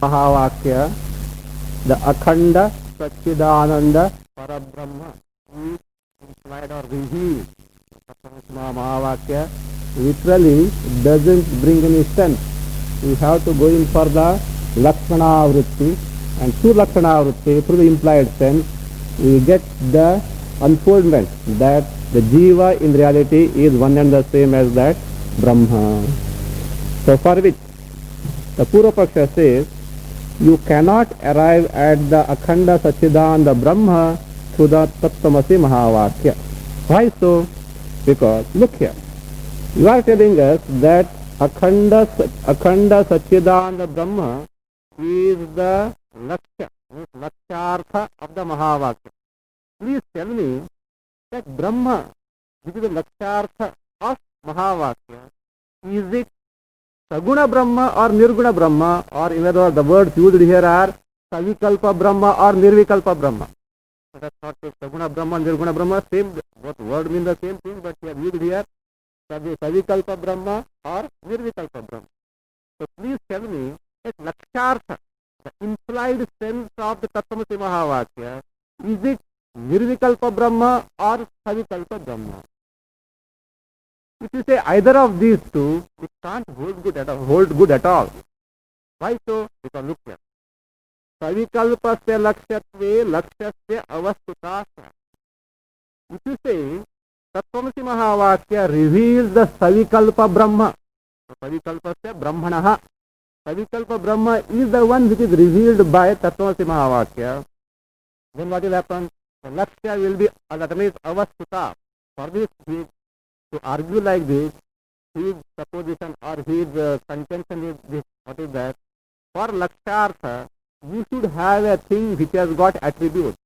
Mahavakya, the Akhanda Satchidananda Parabrahma is implied or revealed. Mahavakya literally doesn't bring any sense. We have to go in for the Lakshana Vritti, and through Lakshana Vritti, through the implied sense, we get the unfoldment that the Jiva in reality is one and the same as that Brahma. So for which the Purva-paksha says, you cannot arrive at the Akhanda Satchidananda Brahma through the Tattvamasi Mahavakya. Why so? Because, look here, you are telling us that Akhanda Satchidananda Brahma is the Lakshartha of the Mahavakya. Please tell me that Brahma, which is the Lakshartha of Mahavakya, is it Saguna Brahma or Nirguna Brahma, or in other words, the words used here are Savikalpa Brahma or Nirvikalpa Brahma. That's not Saguna Brahma, Nirguna Brahma, same, both words mean the same thing, but we are used here Savikalpa Brahma or Nirvikalpa Brahma. So please tell me that Lakshartha, the implied sense of the Tattvamasi Mahavakya, is it Nirvikalpa Brahma or Savikalpa Brahma? If you say either of these two, it can't hold good at all. Why so? Because look here. Savikalpasya lakshyatve lakshyasya avastuta. If you say Tattvamasi Mahavakya reveals the Savikalpa Brahma, Savikalpasya Brahmanaha, Savikalpa Brahma is the one which is revealed by Tattvamasi Mahavakya, then what will happen? The Lakshya will be, that means avastuta. For this, to argue like this, his supposition or his contention is this, what is that? For Lakshartha, you should have a thing which has got attributes.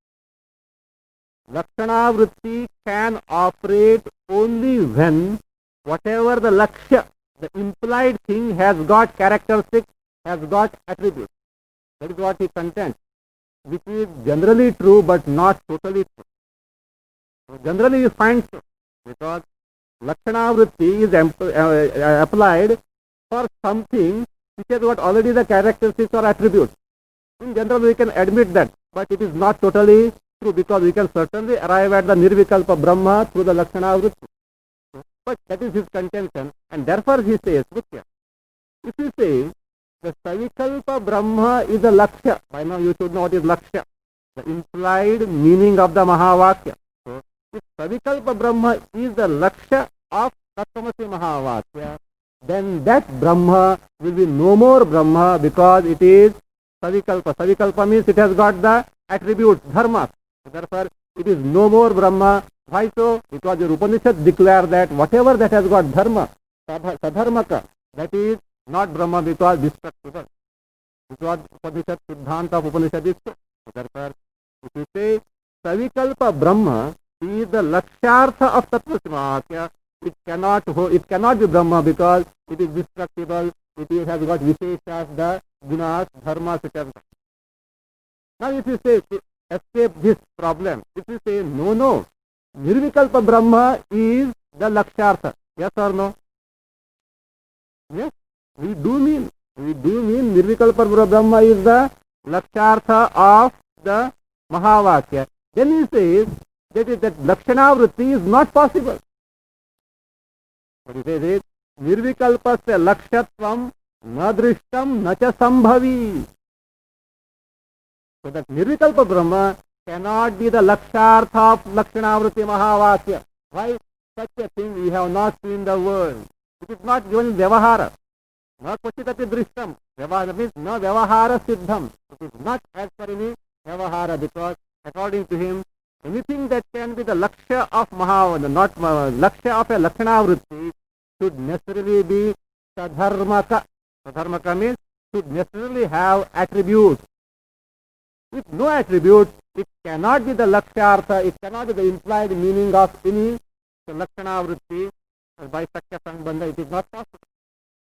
Lakshana Vritti can operate only when whatever the Lakshya, the implied thing has got characteristics, has got attributes. That is what he contends, which is generally true but not totally true. So generally you find so, because Lakshana Vritti is applied for something which has got already the characteristics or attributes. In general we can admit that, but it is not totally true, because we can certainly arrive at the Nirvikalpa Brahma through the Lakshana Vritti. But that is his contention, and therefore he says, look here, if you say the Savikalpa Brahma is the Lakshya, by now you should know what is Lakshya, the implied meaning of the Mahavakya. So if Savikalpa Brahma is the Lakshya of Tattvamasi Mahavakya, then that Brahma will be no more Brahma, because it is Savikalpa. Savikalpa means it has got the attributes, dharma. Therefore, it is no more Brahma. Why so? Because your Upanishad declare that whatever that has got dharma, sadharmaka, that is not Brahma, because destructible. Because Upanishad Siddhanta of Upanishad is so. Therefore, if you say Savikalpa Brahma is the Lakshartha of Tattvamasi Mahavakya, it cannot be Brahma, because it is destructible, it has got Visheshas, the gunas, dharmas, etc. Now if you say, to escape this problem, if you say, no, Nirvikalpa Brahma is the Lakshartha, yes or no? Yes, we do mean Nirvikalpa Brahma is the Lakshartha of the Mahavakya. Then he says that Lakshana Vritti is not possible. What he says is, Nirvikalpasya lakshatvam na drishtam na cha sambhavi. So that Nirvikalpa Brahma cannot be the Lakshartha of Lakshana Vritti Mahavakya. Why? Such a thing we have not seen in the world. It is not given in Vyavahara. Na kvachitati drishtam. Vyavahara means na Vyavahara siddham. It is not as per any Vyavahara, because according to him, anything that can be the Lakshya of Mahavakya, not Lakshya of a Lakshana Vritti, should necessarily be Sadharmaka. Sadharmaka means should necessarily have attributes. With no attributes, it cannot be the Lakshartha, it cannot be the implied meaning of any Lakshana Vritti by Sakya Sambandha. It is not possible.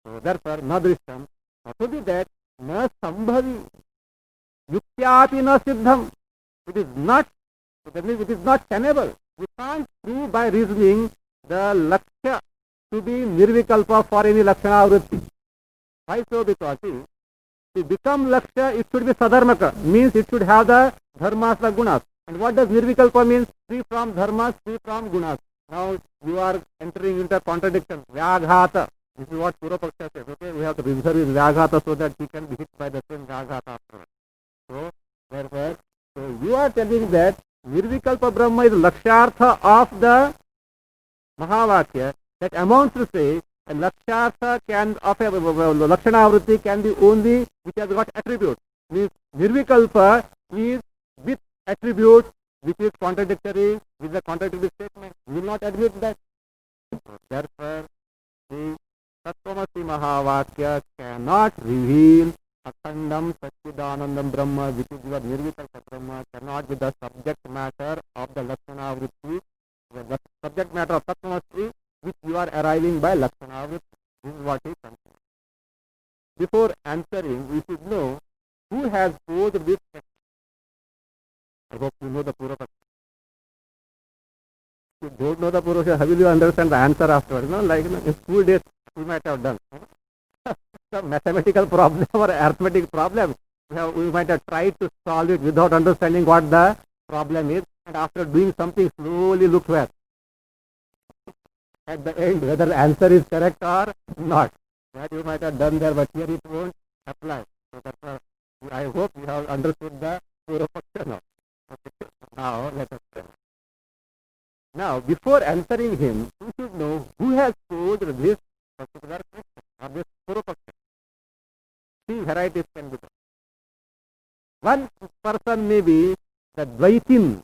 So therefore, na drishtam, not only that, na sambhavi, yuktyapi na siddham. It is not, that means it is not tenable. We can't prove by reasoning the Lakshya to be Nirvikalpa for any Lakshana Vritti. Why so? Because To become Lakshya, it should be Sadharmaka, means it should have the dharmas, the gunas. And what does Nirvikalpa means? Free from dharmas, free from gunas. Now you are entering into a contradiction. Vyaghata. This is what Purvapaksha says. Okay, we have to reserve his Vyaghata so that he can be hit by the same Vyaghata afterwards. So, therefore, so you are telling that Nirvikalpa Brahma is Lakshartha of the Mahavakya. That amounts to say a Lakshartha can of a Lakshanavritti can be only which has got attributes. Means Nirvikalpa is with attributes which is contradictory with the contradictory statement. We will not admit that. Therefore, the Tattvamasi Mahavakya cannot reveal Akhandam Satchidanandam Brahma, which is your Nirvikalpa Brahma, cannot be the subject matter of the Lakshanavritti, the subject matter of Tattvamasi, which you are arriving by Lakshanavritti. This is what he considers. Before answering, we should know who has posed this question. I hope you know the Purvapaksha. If you don't know the Purvapaksha, how will you understand the answer afterwards? No? Like in school days, we might have done. Some mathematical problem or arithmetic problem, we might have tried to solve it without understanding what the problem is, and after doing something, slowly look where. At the end, whether the answer is correct or not. That you might have done there, but here it won't apply. So therefore, I hope you have understood the Purvapaksha now. Okay. Now, let us try. Now, before answering him, you should know who has posed this particular question or this Purvapaksha. Three varieties can be there. One person may be the Dvaitin.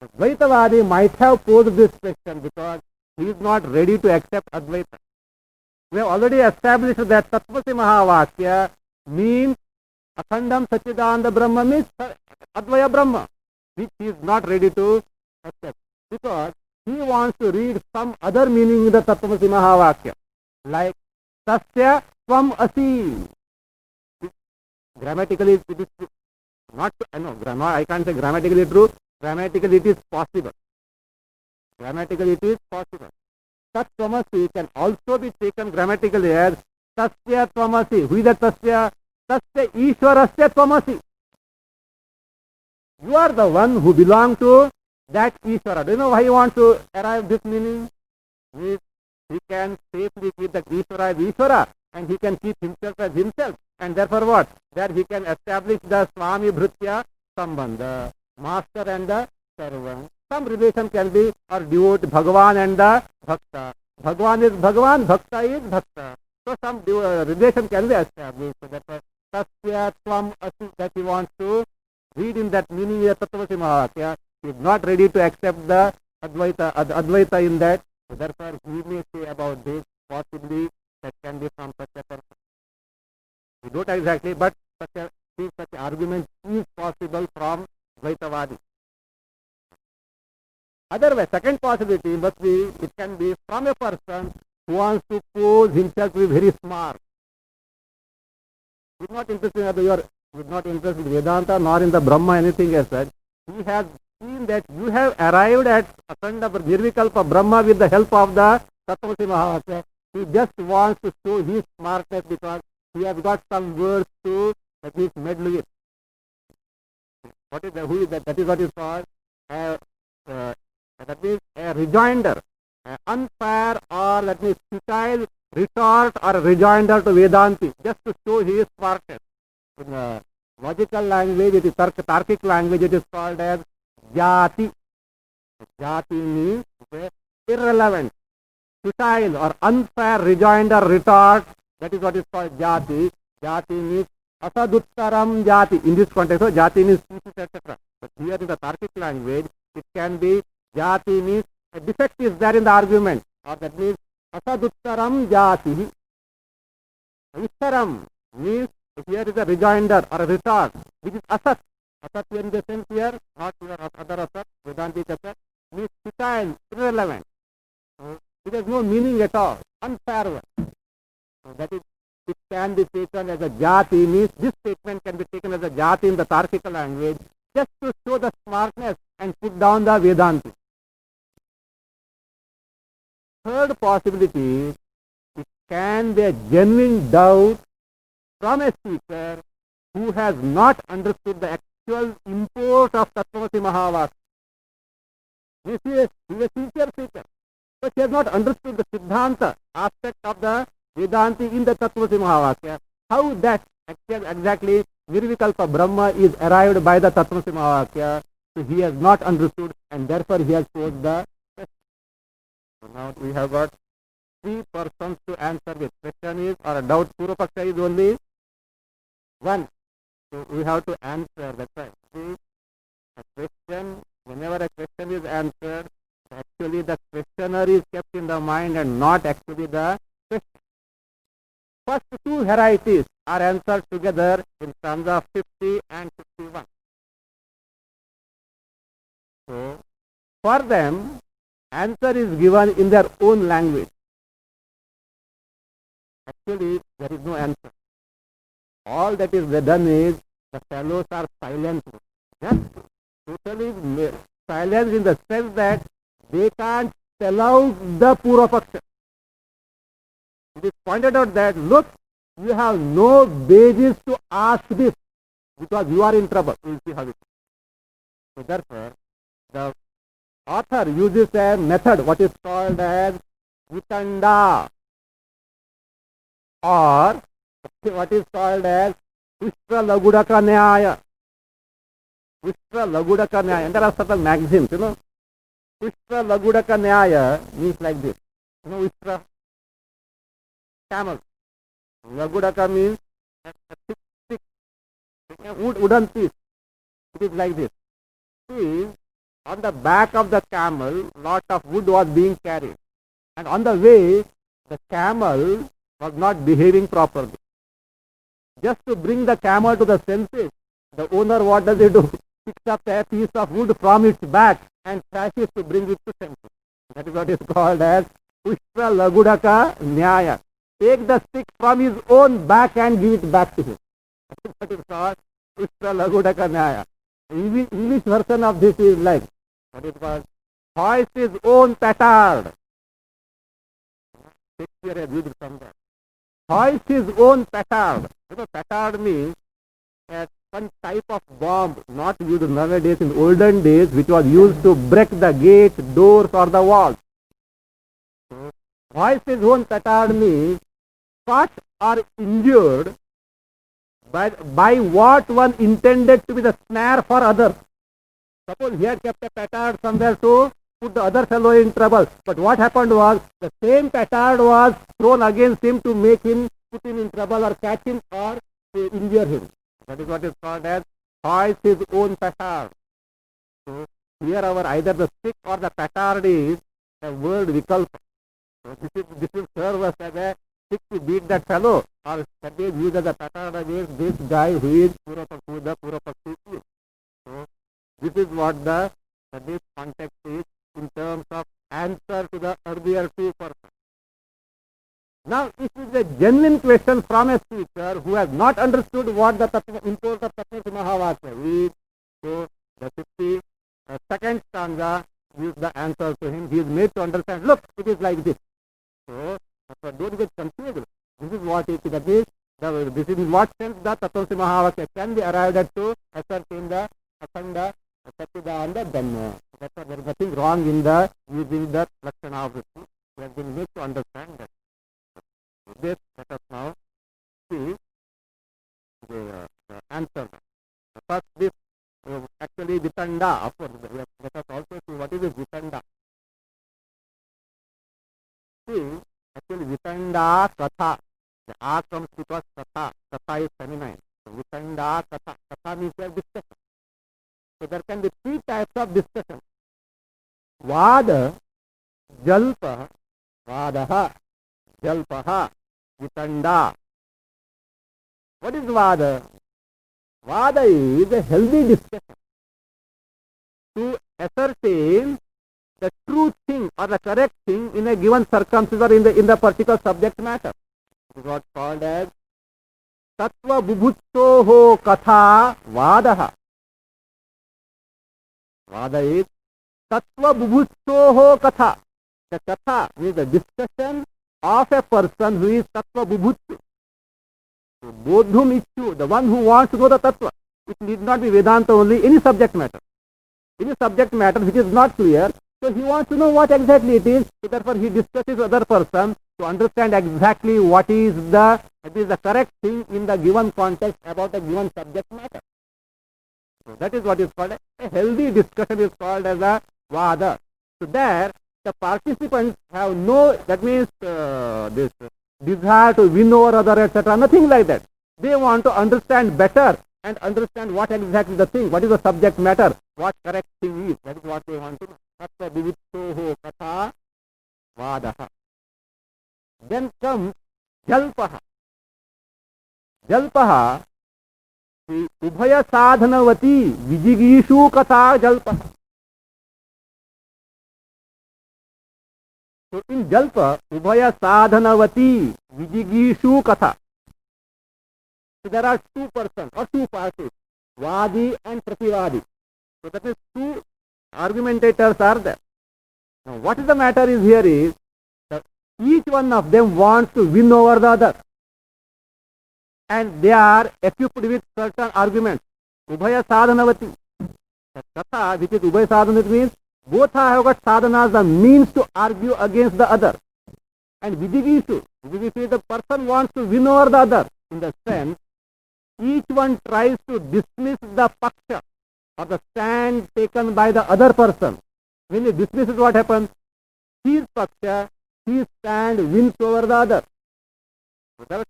The Dvaitavadi might have posed this question because he is not ready to accept Advaita. We have already established that Tattvamasi Mahavakya means Akhandam Satchidananda Brahma means Advaya Brahma, which he is not ready to accept because he wants to read some other meaning in the Tattvamasi Mahavakya, like Tasya Tvam Asi. Grammatically it is true. Not I can't say grammatically true. Grammatically it is possible. Grammatically it is possible. Tat Tvamasi can also be taken grammatically as Tasya Tvamasi. Who is that Tasya? Tasya Ishwarasya Tvamasi. You are the one who belong to that Ishvara. Do you know why he wants to arrive this meaning? He can safely keep that Ishvara as Ishvara and he can keep himself as himself. And therefore what? That he can establish the Swami Bhritya Sambandha, master and the servant. Some relation can be or devote Bhagavan and the Bhakta. Bhagavan is Bhagavan, Bhakta is Bhakta. So some relation can be established. So therefore, Tasya Tvam Asi, that he wants to read in that meaning of Tattvamasi Mahavakya. He is not ready to accept the Advaita in that. So therefore, he may say about this, possibly that can be from such a person. We don't exactly, but such argument is possible from Dvaitavadi. Otherwise, second possibility must be, it can be from a person who wants to pose himself to be very smart. He is not interested in Vedanta nor in the Brahma, anything as such. He has seen that you have arrived at Akhanda Nirvikalpa Brahma with the help of the Tattvamasi Mahavakya. He just wants to show his smartness because he has got some words to at least meddle with. What is that? That is what is called that means a rejoinder, unfair or that means futile retort or a rejoinder to Vedanti, just to show his smartness. In logical language, it is Tarkic language, it is called as Jati. Jati means irrelevant, futile or unfair rejoinder, retort. That is what is called Jati. Jati means Asaduttaram Jati. In this context, so Jati means species, etc. But here in the Tarkic language, it can be Jati means a defect is there in the argument, or that means Asaduttaram Jati. Uttaram means here is a rejoinder or a retort, which is Asat. Asat here in the sense here, not here other Asat, Vedantic Asat, means futile, irrelevant. So it has no meaning at all, unfair one. So that is, it can be taken as a Jati, means this statement can be taken as a Jati in the Tarkic language, just to show the smartness and put down the Vedanti. Third possibility, it can be a genuine doubt from a speaker who has not understood the actual import of Tattvamasi Mahavakya. He is a sincere speaker, but he has not understood the Siddhanta aspect of the Vedanti in the Tattvamasi Mahavakya. How that exactly Nirvikalpa Brahma is arrived by the Tattvamasi Mahavakya, so he has not understood, and therefore he has posed the question. So now we have got three persons to answer this question is, or a doubt Purvapaksha is only one. So we have to answer. That's right. See, a question, whenever a question is answered, actually the questioner is kept in the mind and not actually the question. First two varieties are answered together in stanza 50 and 51. So, for them, answer is given in their own language. Actually, there is no answer. All that is done is the fellows are silent. Yes? Totally silent in the sense that they can't spell out the Purvapaksha. It is pointed out that, look, you have no basis to ask this because you are in trouble. We will see how it is. So therefore, the author uses a method what is called as Vitanda, or what is called as Vishra Lagudaka Nyaya. Vishra Lagudaka Nyaya. And there are certain maxims, you know. Vishra Lagudaka Nyaya means like this. You know, Vishra, camel. Lagudaka means a thick, wooden piece. It is like this. See, on the back of the camel, lot of wood was being carried. And on the way, the camel was not behaving properly. Just to bring the camel to the senses, the owner, what does he do? Picks up a piece of wood from its back and thrashes to bring it to senses. That is what is called as Pushpa Lagudaka Nyaya. Take the stick from his own back and give it back to him. That is what is called Pushpa Lagudaka Nyaya. English version of this is like, what is called, hoist his own petard. Shakespeare has used from that. Hoist his own petard. You know, petard means one type of bomb not used nowadays, in olden days, which was used to break the gates, doors or the walls. So, hoist his own petard means caught or injured by what one intended to be the snare for others. Suppose he had kept a petard somewhere to put the other fellow in trouble. But what happened was, the same petard was thrown against him to make him, put him in trouble or catch him or injure him. That is what is called as hoist his own petard. So here our either the stick or the petard is the word Vikalpa. So this will serve us as a stick to beat that fellow, or that is used as a petard against this guy who is Purvapaksha. So this is what this context is in terms of answer to the earlier two persons. Now, if it is a genuine question from a speaker who has not understood what the import of Tattvamasi Mahavakya is, so the 52nd stanza gives the answer to him. He is made to understand, look, it is like this. So, don't get confused. This is what it is. That is, this is in what sense the Tattvamasi Mahavakya can be arrived at to ascertain the Akhanda Satchidananda Dhamma. Therefore, there is nothing wrong in the using the Lakshana of the two. We have been made to understand that. This, let us now see the answer. First, this actually Vitanda. Of course, let us also see what is this Vitanda. See, actually Vitanda Katha. The A comes because Katha. Katha is feminine. So, Vitanda Katha. Katha means discussion. So there can be three types of discussion. Vada, Jalpa, Vadaha, Jalpaha, Vitanda. What is Vada? Vada is a healthy discussion to ascertain the true thing or the correct thing in a given circumstance or in the particular subject matter. It is what's called as Tattva Bubhutsoho Katha Vadaha. Vada is Tattva Bubhutsoho Katha. The Katha means the discussion of a person who is Tattva Bubhutsu. So Bodhum Ichu, the one who wants to know the Tattva. It need not be Vedanta only, any subject matter. Any subject matter which is not clear, so he wants to know what exactly it is, so therefore he discusses with other person to understand exactly what is the correct thing in the given context about a given subject matter. So that is what is called a healthy discussion is called as a Vada. So there the participants have no, that means this desire to win over other, etc. Nothing like that. They want to understand better and understand what exactly the thing, what is the subject matter, what correct thing is. That is what they want to know. Tattva vivittoho katha vadaha. Then comes jalpaha. Jalpaha, ubhaya sadhanavati vijigishu katha jalpaha. So in jalpa, ubhaya sadhanavati vijigishu katha. So there are two persons or two parties, Vadi and Prativadi. So that is two argumentators are there. Now what is the matter is here is that each one of them wants to win over the other. And they are equipped with certain arguments. Ubhaya sadhanavati. The katha, which is ubhaya sadhanavati, means both have got sadhanas, the means to argue against the other. And vijigishu, the person wants to win over the other. In the sense, each one tries to dismiss the paksha or the stand taken by the other person. When he dismisses, what happens? His paksha, his stand wins over the other. So there are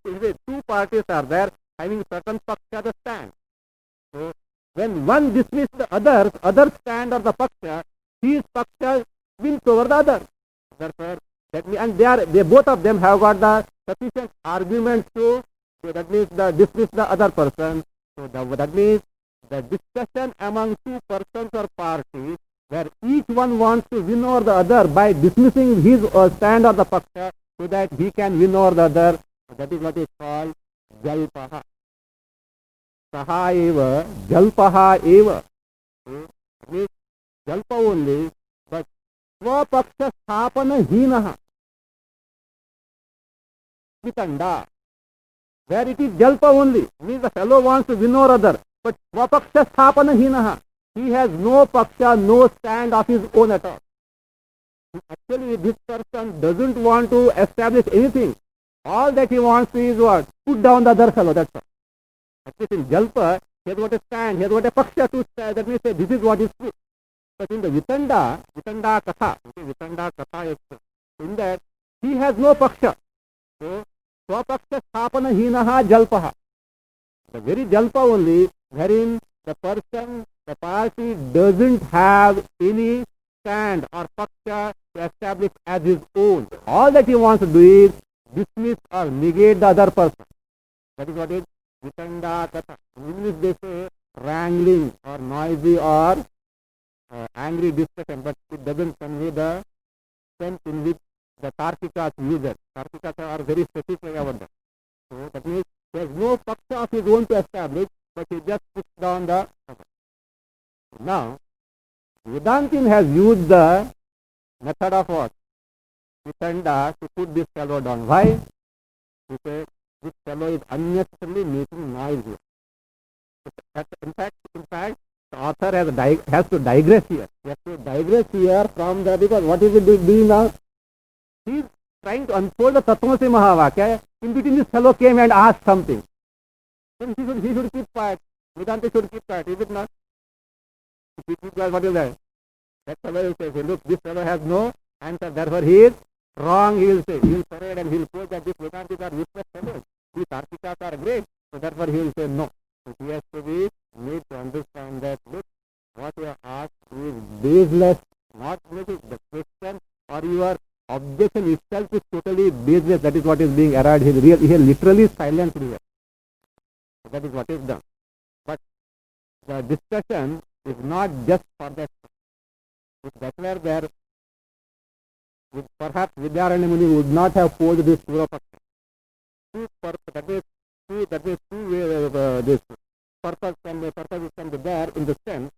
two parties are there having certain paksha, the stand. So when one dismisses the other stand or the paksha, his paksha wins over the other. Therefore, and they both of them have got the sufficient arguments to, so that means dismiss the other person. So that means the discussion among two persons or parties where each one wants to win over the other by dismissing his stand or the paksha so that he can win over the other. So that is what is called jalpaha. Saha eva, jalpaha eva. So that means jalpa only, but swapaksha sthapana hinaha. Vitanda. Where it is jalpa only, means the fellow wants to win over other, but swapaksha sthapana hinaha. He has no paksha, no stand of his own at all. Actually, this person doesn't want to establish anything. All that he wants to is what? Put down the other fellow, that's all. At least in jalpa, he has got a stand, he has got a paksha to stand, that means this is what is true. But in the vitanda katha, vitanda katha is in that he has no paksha. So, swapaksha sthapana hinaha jalpaha. The very jalpa only, wherein the person, the party doesn't have any stand or paksha to establish as his own. All that he wants to do is dismiss or negate the other person. That is what is vitanda katha. In English they say wrangling or noisy or angry discussion, but it doesn't convey the sense in which the Tarkikas use it. Tarkikas are very specific about that. So that means there is no paksha of his own to establish, but he just puts down the other. Now, Vedantin has used the method of what? Vitanda to put this fellow down. Why? He says this fellow is unnecessarily making noise here. In fact, the author has to digress here. He has to digress here from the, because what is he doing now? He is trying to unfold the Tattvamasi Mahavakya. In between, this fellow came and asked something. Then he should keep quiet. Vedanta should keep quiet, is it not? If he keeps quiet, what is that? That fellow will say, look, this fellow has no answer, therefore he is wrong, he will say. He will parade and he will say that these Vedantis are useless fellows. These Tarkikas are great. So therefore he will say no. So he has to be made to understand that, look, what you have asked is baseless, not related. The question or your objection itself is totally baseless. That is what is being erred. He is literally silent here. So that is what is done. But the discussion is not just for that. If that were there, perhaps Vidyaranya Muni would not have posed this Purvapaksa. That is two ways this purpose can be there in the sense.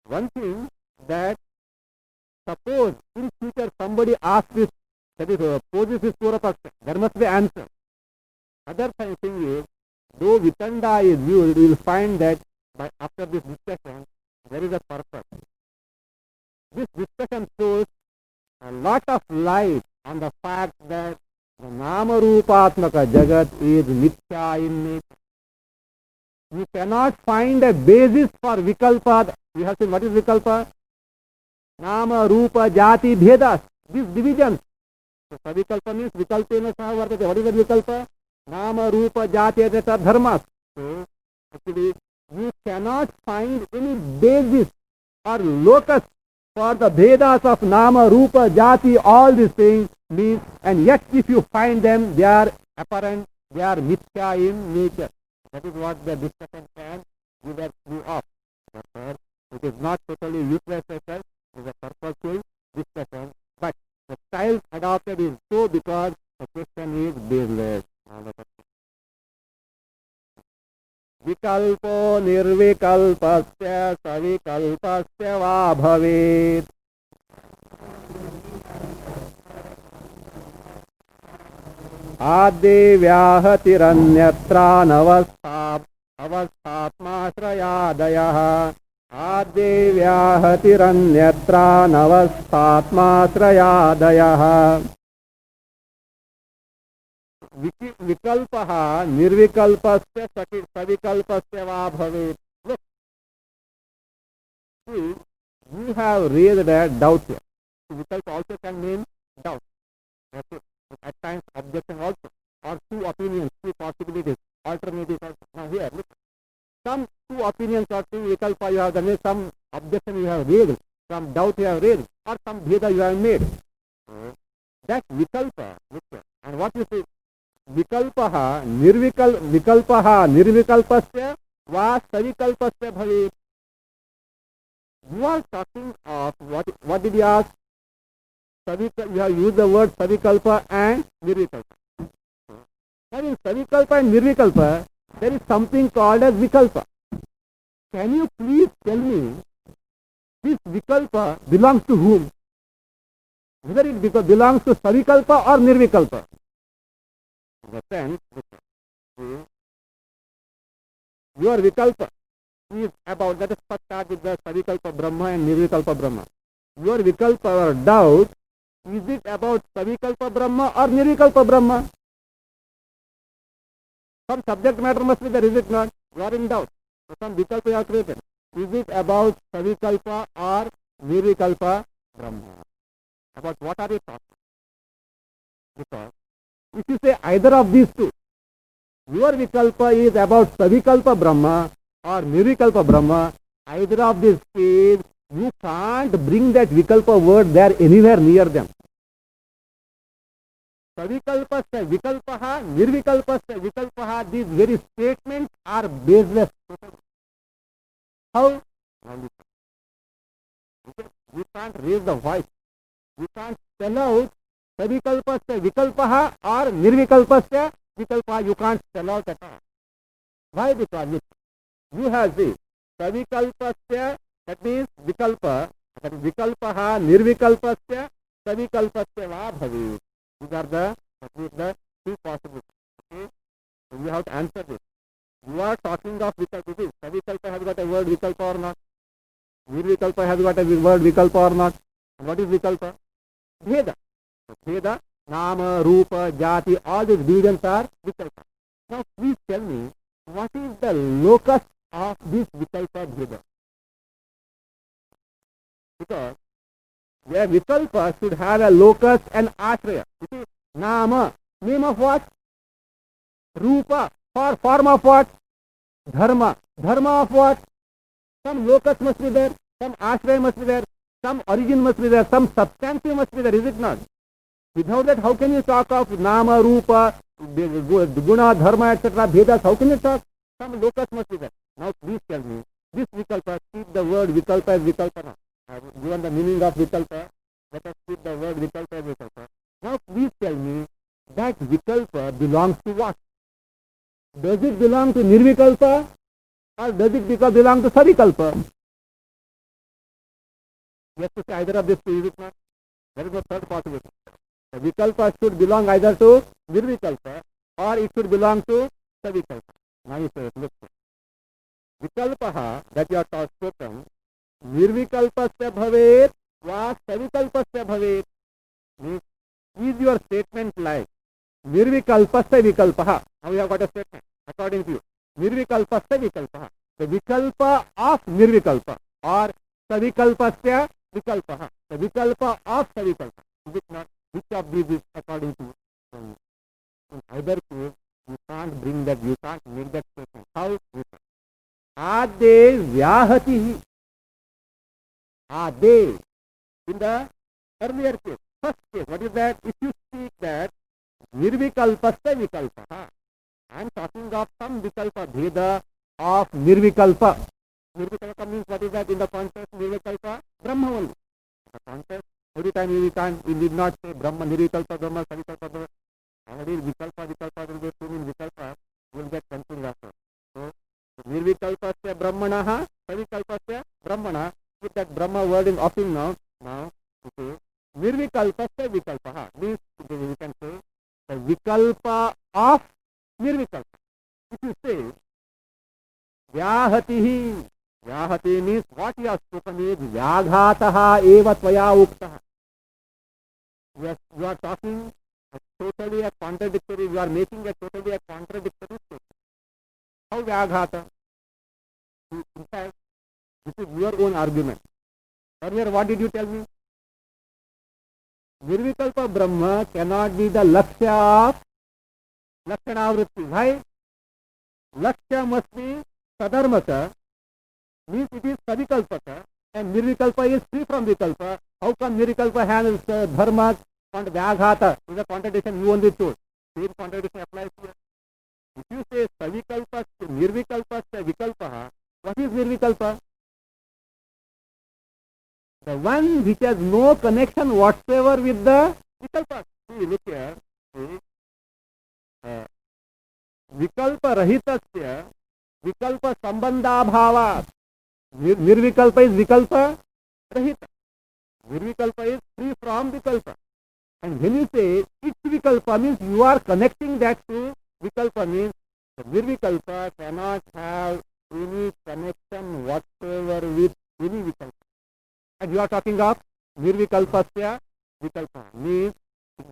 One thing that suppose in future somebody asks this, that is poses this Purvapaksa, there must be answer. Other thing is though Vitanda is viewed, you will find that after this discussion, there is a purpose. This discussion shows a lot of light on the fact that the Nama-Rupatmaka Jagat is Mithya in nature. You cannot find a basis for Vikalpa. We have seen what is Vikalpa? Nama, Rupa, Jati, Bhedas. These divisions. So, Savikalpa means Vikalpena Saha Vartate. What is the Vikalpa? Nama, Rupa, Jati, etc. Dharmas. So, actually, you cannot find any basis or locus for the Vedas of Nama, Rupa, Jati, all these things means, and yet if you find them, they are apparent, they are Mithya in nature. That is what the discussion can give a clue of. Therefore, it is not totally useless research, it is a purposeful discussion, but the style adopted is so because the question is baseless. Vikalpo nirvikalpasya savikalpasya va bhavet. Adi vyahatirannyatra avasthatmashrayadayah. Adi vyahatirannyatra avasthatmashrayadayah. Vikalpaha nirvikalpasya savikalpasya va bhavet. Look, see, you have raised a doubt here. Vikalpa also can mean doubt. At times objection also, or two opinions, two possibilities, alternatives also. Now here, look, some two opinions or two vikalpa you have done, some objection you have raised, some doubt you have raised, or some bheda you have made. That vikalpa, and what you say, vikalpaha nirvikalpasya va savikalpasya bhavet. You are talking of what did you ask? You have used the word savikalpa and nirvikalpa. Now in savikalpa and nirvikalpa, there is something called as vikalpa. Can you please tell me, this vikalpa belongs to whom? Whether it belongs to savikalpa or nirvikalpa? In the sense, your vikalpa is about, let us first start with the savikalpa Brahma and nirvikalpa Brahma. Your vikalpa or doubt, is it about Savikalpa Brahma or Nirvikalpa Brahma? Some subject matter must be there, is it not? You are in doubt. So some Vikalpa you have created. Is it about Savikalpa or Nirvikalpa Brahma? About what are you talking? Because if you say either of these two, your Vikalpa is about Savikalpa Brahma or Nirvikalpa Brahma, either of these is, you can't bring that Vikalpa word there anywhere near them. Savikalpasya vikalpaha, nirvikalpasya vikalpaha, these very statements are baseless. How? You can't raise the voice. You can't spell out savikalpasya vikalpaha or nirvikalpasya vikalpaha. You can't spell out at all. Why? Because you have this savikalpasya, that means vikalpa, that is vikalpaha nirvikalpasya savikalpasya va bhavet. These are the two possibilities. Okay? So you have to answer this. You are talking of vikalpa. Savikalpa has got a word vikalpa or not? Nirvikalpa has got a word vikalpa or not? And what is vikalpa? Bheda. So bheda, nama, rupa, jati, all these divisions are vikalpa. Now please tell me, what is the locus of this vikalpa bheda? Because where vikalpa should have a locus and ashraya. You see, nama, name of what? Rupa, for form of what? Dharma, dharma of what? Some locus must be there, some ashraya must be there, some origin must be there, some substantive must be there, is it not? Without that, how can you talk of nama, rupa, guna, dharma, etc., bhedas? How can you talk? Some locus must be there. Now please tell me, this vikalpa, keep the word vikalpa as vikalpa now. I have given the meaning of vikalpa. Let us keep the word vikalpa as vikalpa. Now please tell me, that vikalpa belongs to what? Does it belong to nirvikalpa or does it belong to savikalpa? You have to say either of these two, is it not? There is no third possibility. The vikalpa should belong either to nirvikalpa or it should belong to savikalpa. Now you say, look, vikalpaha that you are taught spoken, nirvikalpasya bhavet va savikalpasya bhavet. Means, is your statement like nirvikalpasya vikalpaha? Now you have got a statement according to you. Nirvikalpasya vikalpaha. The vikalpa of nirvikalpa or savikalpasya vikalpaha. The vikalpa of savikalpa. Is it not? Which of these is according to you? In either case, you can't bring that, you can't make that statement. How? You can. Ade vyahati. Ade. In the earlier case, first case, what is that? If you speak that nirvikalpasya vikalpaha, I am talking of some vikalpa, bheda of nirvikalpa. Nirvikalpa means what is that in the context? Nirvikalpa, Brahma only. The context, every time we need not say Brahma, nirvikalpa, Brahma, savikalpa, Brahma. Already vikalpa will be two means vikalpa, you will get confused after. So, nirvikalpasya brahmanaha, savikalpasya brahmana. With that Brahma word in offing now, okay, nirvikalpasya vikalpaha means we can say the vikalpa of nirvikalpa. If you say vyahatihi, vyahati means what you have spoken is vyaghataha eva tvaya uktaha. You are talking totally a contradictory, you are making a totally a contradictory statement. How vyaghata? In fact, this is your own argument. Earlier, what did you tell me? Nirvikalpa Brahma cannot be the lakshya of lakshanavritti. Why? Lakshya must be sadharmata, means it is savikalpata, and nirvikalpa is free from vikalpa. How come nirvikalpa has dharma and vyaghata? Is a contradiction you only told. Same contradiction applies here. If you say savikalpa, nirvikalpa, vikalpa, what is nirvikalpa? The one which has no connection whatsoever with the vikalpa. See, look here. Vikalpa rahitasya, vikalpa sambandhabhavat. Nirvikalpa is vikalpa rahita. Nirvikalpa is free from vikalpa. And when you say it's vikalpa means you are connecting that to vikalpa means the nirvikalpa cannot have any connection whatsoever with any vikalpa. And you are talking of nirvikalpasya vikalpa means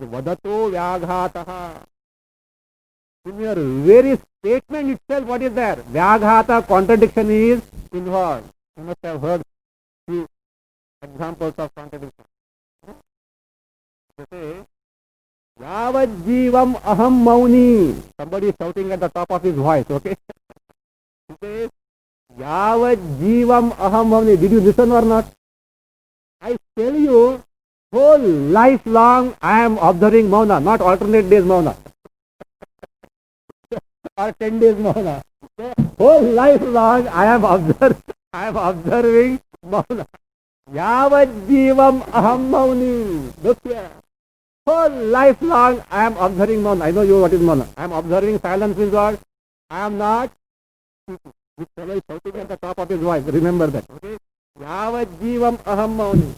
vadato vyaghataha. In your very statement itself, what is there? Vyaghata, contradiction is involved. You must have heard few examples of contradiction. They say, Yavad jivam aham mauni. Somebody is shouting at the top of his voice, okay? He says, Yavad jivam aham mauni. Did you listen or not? I tell you, whole life long I am observing mauna, not alternate days mauna. Or 10 days mauna. So, whole life long I am observing mauna. Yavad jivam aham mauni. Look here. Whole life long I am observing mauna. I know you what is mauna. I am observing silence means what? I am not speaking. This fellow is shouting at the top of his voice. Remember that. Okay? Yavad jivam aham mauni.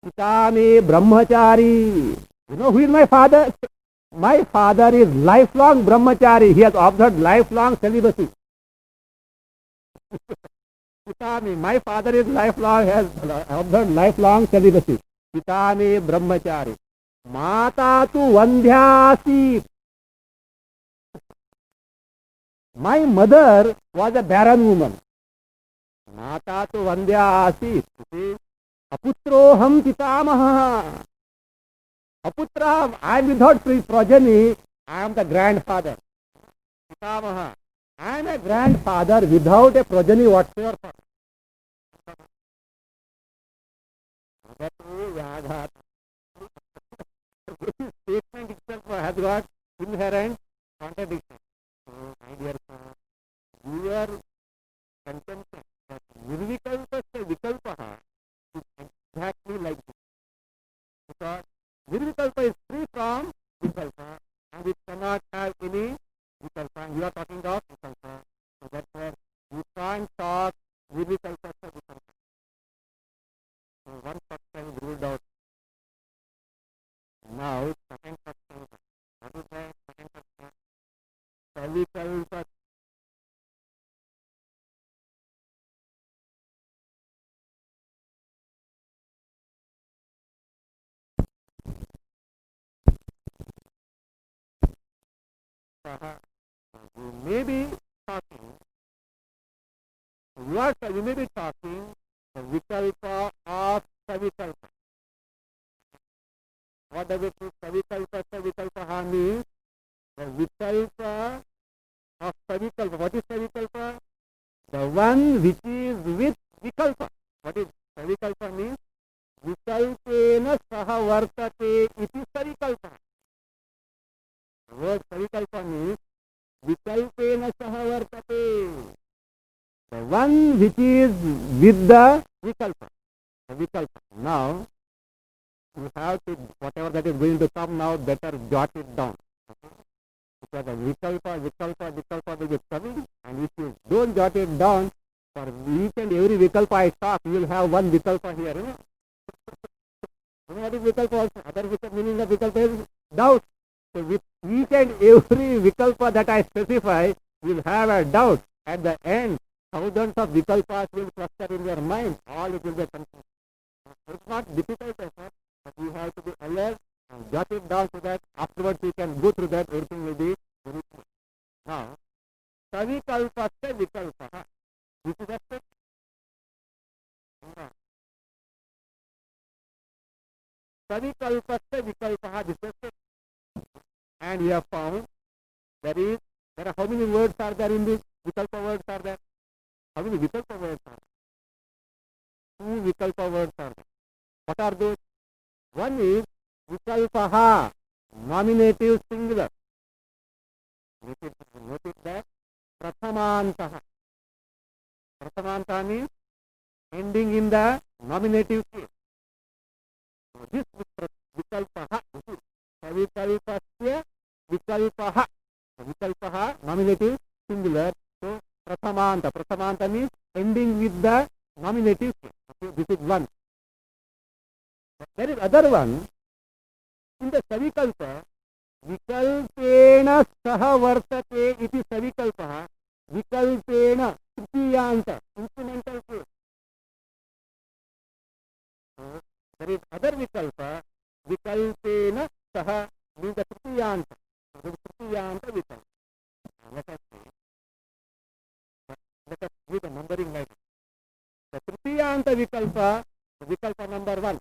Pita me brahmachari. You know who is my father? My father is lifelong brahmachari. He has observed lifelong celibacy. Pita me, my father is lifelong, has observed lifelong celibacy. Pita me brahmachari. Mata tu vandhyasi. My mother was a barren woman. Mata tu vandhyasi. Aputroham pitamaha. Aputra, I am without progeny, I am the grandfather. Pitamaha, I am a grandfather without a progeny whatsoever. This statement itself has got inherent contradiction. So, my dear son, your contention that nirvikalpasya vikalpaha is exactly like this. Because nirvikalpa is free from vikalpa and it cannot have any vikalpa. You are talking of vikalpa. So therefore, you can't talk nirvikalpa vikalpa. So one section is ruled out. Now, second section. What is the second section? Savikalpaha. You may be talking, you may be talking the Vikalpa of Savikalpa. What does it mean? Savikalpa, Savikalpaha means the Vikalpa of Savikalpa. What is Savikalpa? The one which is with Vikalpa. What is Savikalpa means? Vikalpena saha vartate iti Savikalpa. The word Savikalpa means Vikalpena saha vartate. The one which is with the Vikalpa. The Vikalpa. Now, you have to, whatever that is going to come now, better jot it down. Okay? Because the Vikalpa will be coming, and if you don't jot it down, for each and every Vikalpa I talk, you will have one Vikalpa here. You know what is Vikalpa also? Other meaning of Vikalpa is doubt. So with each and every Vikalpa that I specify, you will have a doubt. At the end, thousands of Vikalpas will cluster in your mind. All it will be confused. It's not difficult, but you have to be alert and jot it down so that afterwards you can go through that, everything will be very clear. Now, Savikalpasya Vikalpaha. This is a step. Savikalpasya Vikalpaha, this is a step. And we have found there are how many words are there in this? Vikalpa words are there? How many Vikalpa words are there? 2 Vikalpa words are there. What are those? One is Vikalpaha, nominative singular. Notice that. Prathamantaha. Prathamantaha means ending in the nominative case. So this Vikalpaha, this is Savikalpasya Vikalpaha. Vikalpaha, nominative singular. So Prathamanta. Prathamanta means ending with the nominative case. Okay, this is one. There is other one. In the Savikalpa, Vikalpena saha vartate iti Savikalpaha. Vikalpena Tritiyanta, instrumental case. So, there is other Vikalpa, Vikalpena saha means the Tritiyanta. So, Tritiyanta Vikalpa. Let us do the numbering like this. The Tritiyanta Vikalpa, Vikalpa number 1.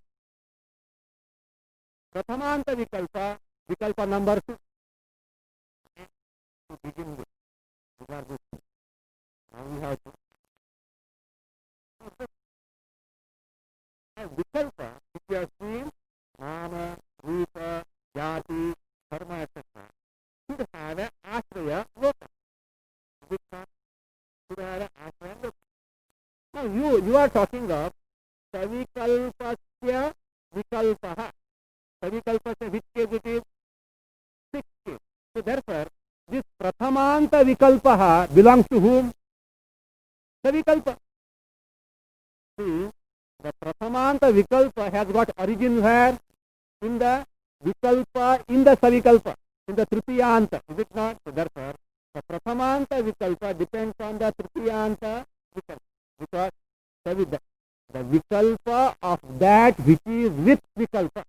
Prathamanta Vikalpa, Vikalpa number 2. To begin with, these are this. Now we have to. Vikalpa, if you have seen, Nama, Rupa, Jati, Dharma, etc., should have an Ashraya Loka. Should have an Ashraya Loka. Now you are talking of Savikalpasya Vikalpaha. Savikalpasya, which case it is? 6 case. So therefore, this Prathamanta Vikalpaha belongs to whom? Savikalpa. See, the Prathamanta Vikalpa has got origin where? In the Vikalpa, in the Savikalpa, in the Tritiyanta. Is it not? So therefore, the Prathamanta Vikalpa depends on the Tritiyanta Vikalpa. Because the Vikalpa of that which is with Vikalpa.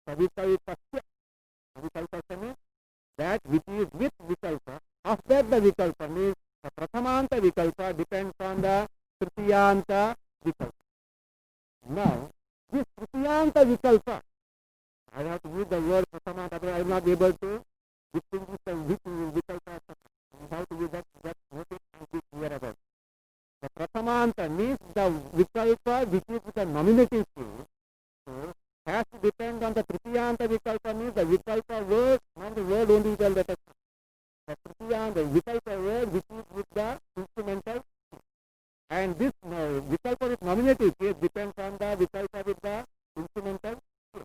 Savikalpasya. Savikalpasya means that which is with Vikalpa. Of that the Vikalpa means the Prathamanta Vikalpa depends on the Tritiyanta Vikalpa. Now, this Tritiyanta Vikalpa, I have to use the word Prathamanta, otherwise I will not be able to distinguish the which Vikalpa. I have to use that notice and be clear about it. The Prathamanta means the Vikalpa which is with the nominative case. So, has to depend on the Tritiyanta Vikalpa means the Vikalpa word, not the word only will let us. The Tritiyanta Vikalpa word which is with the instrumental. And this Vikalpa with nominative case depends on the Vikalpa with the instrumental case.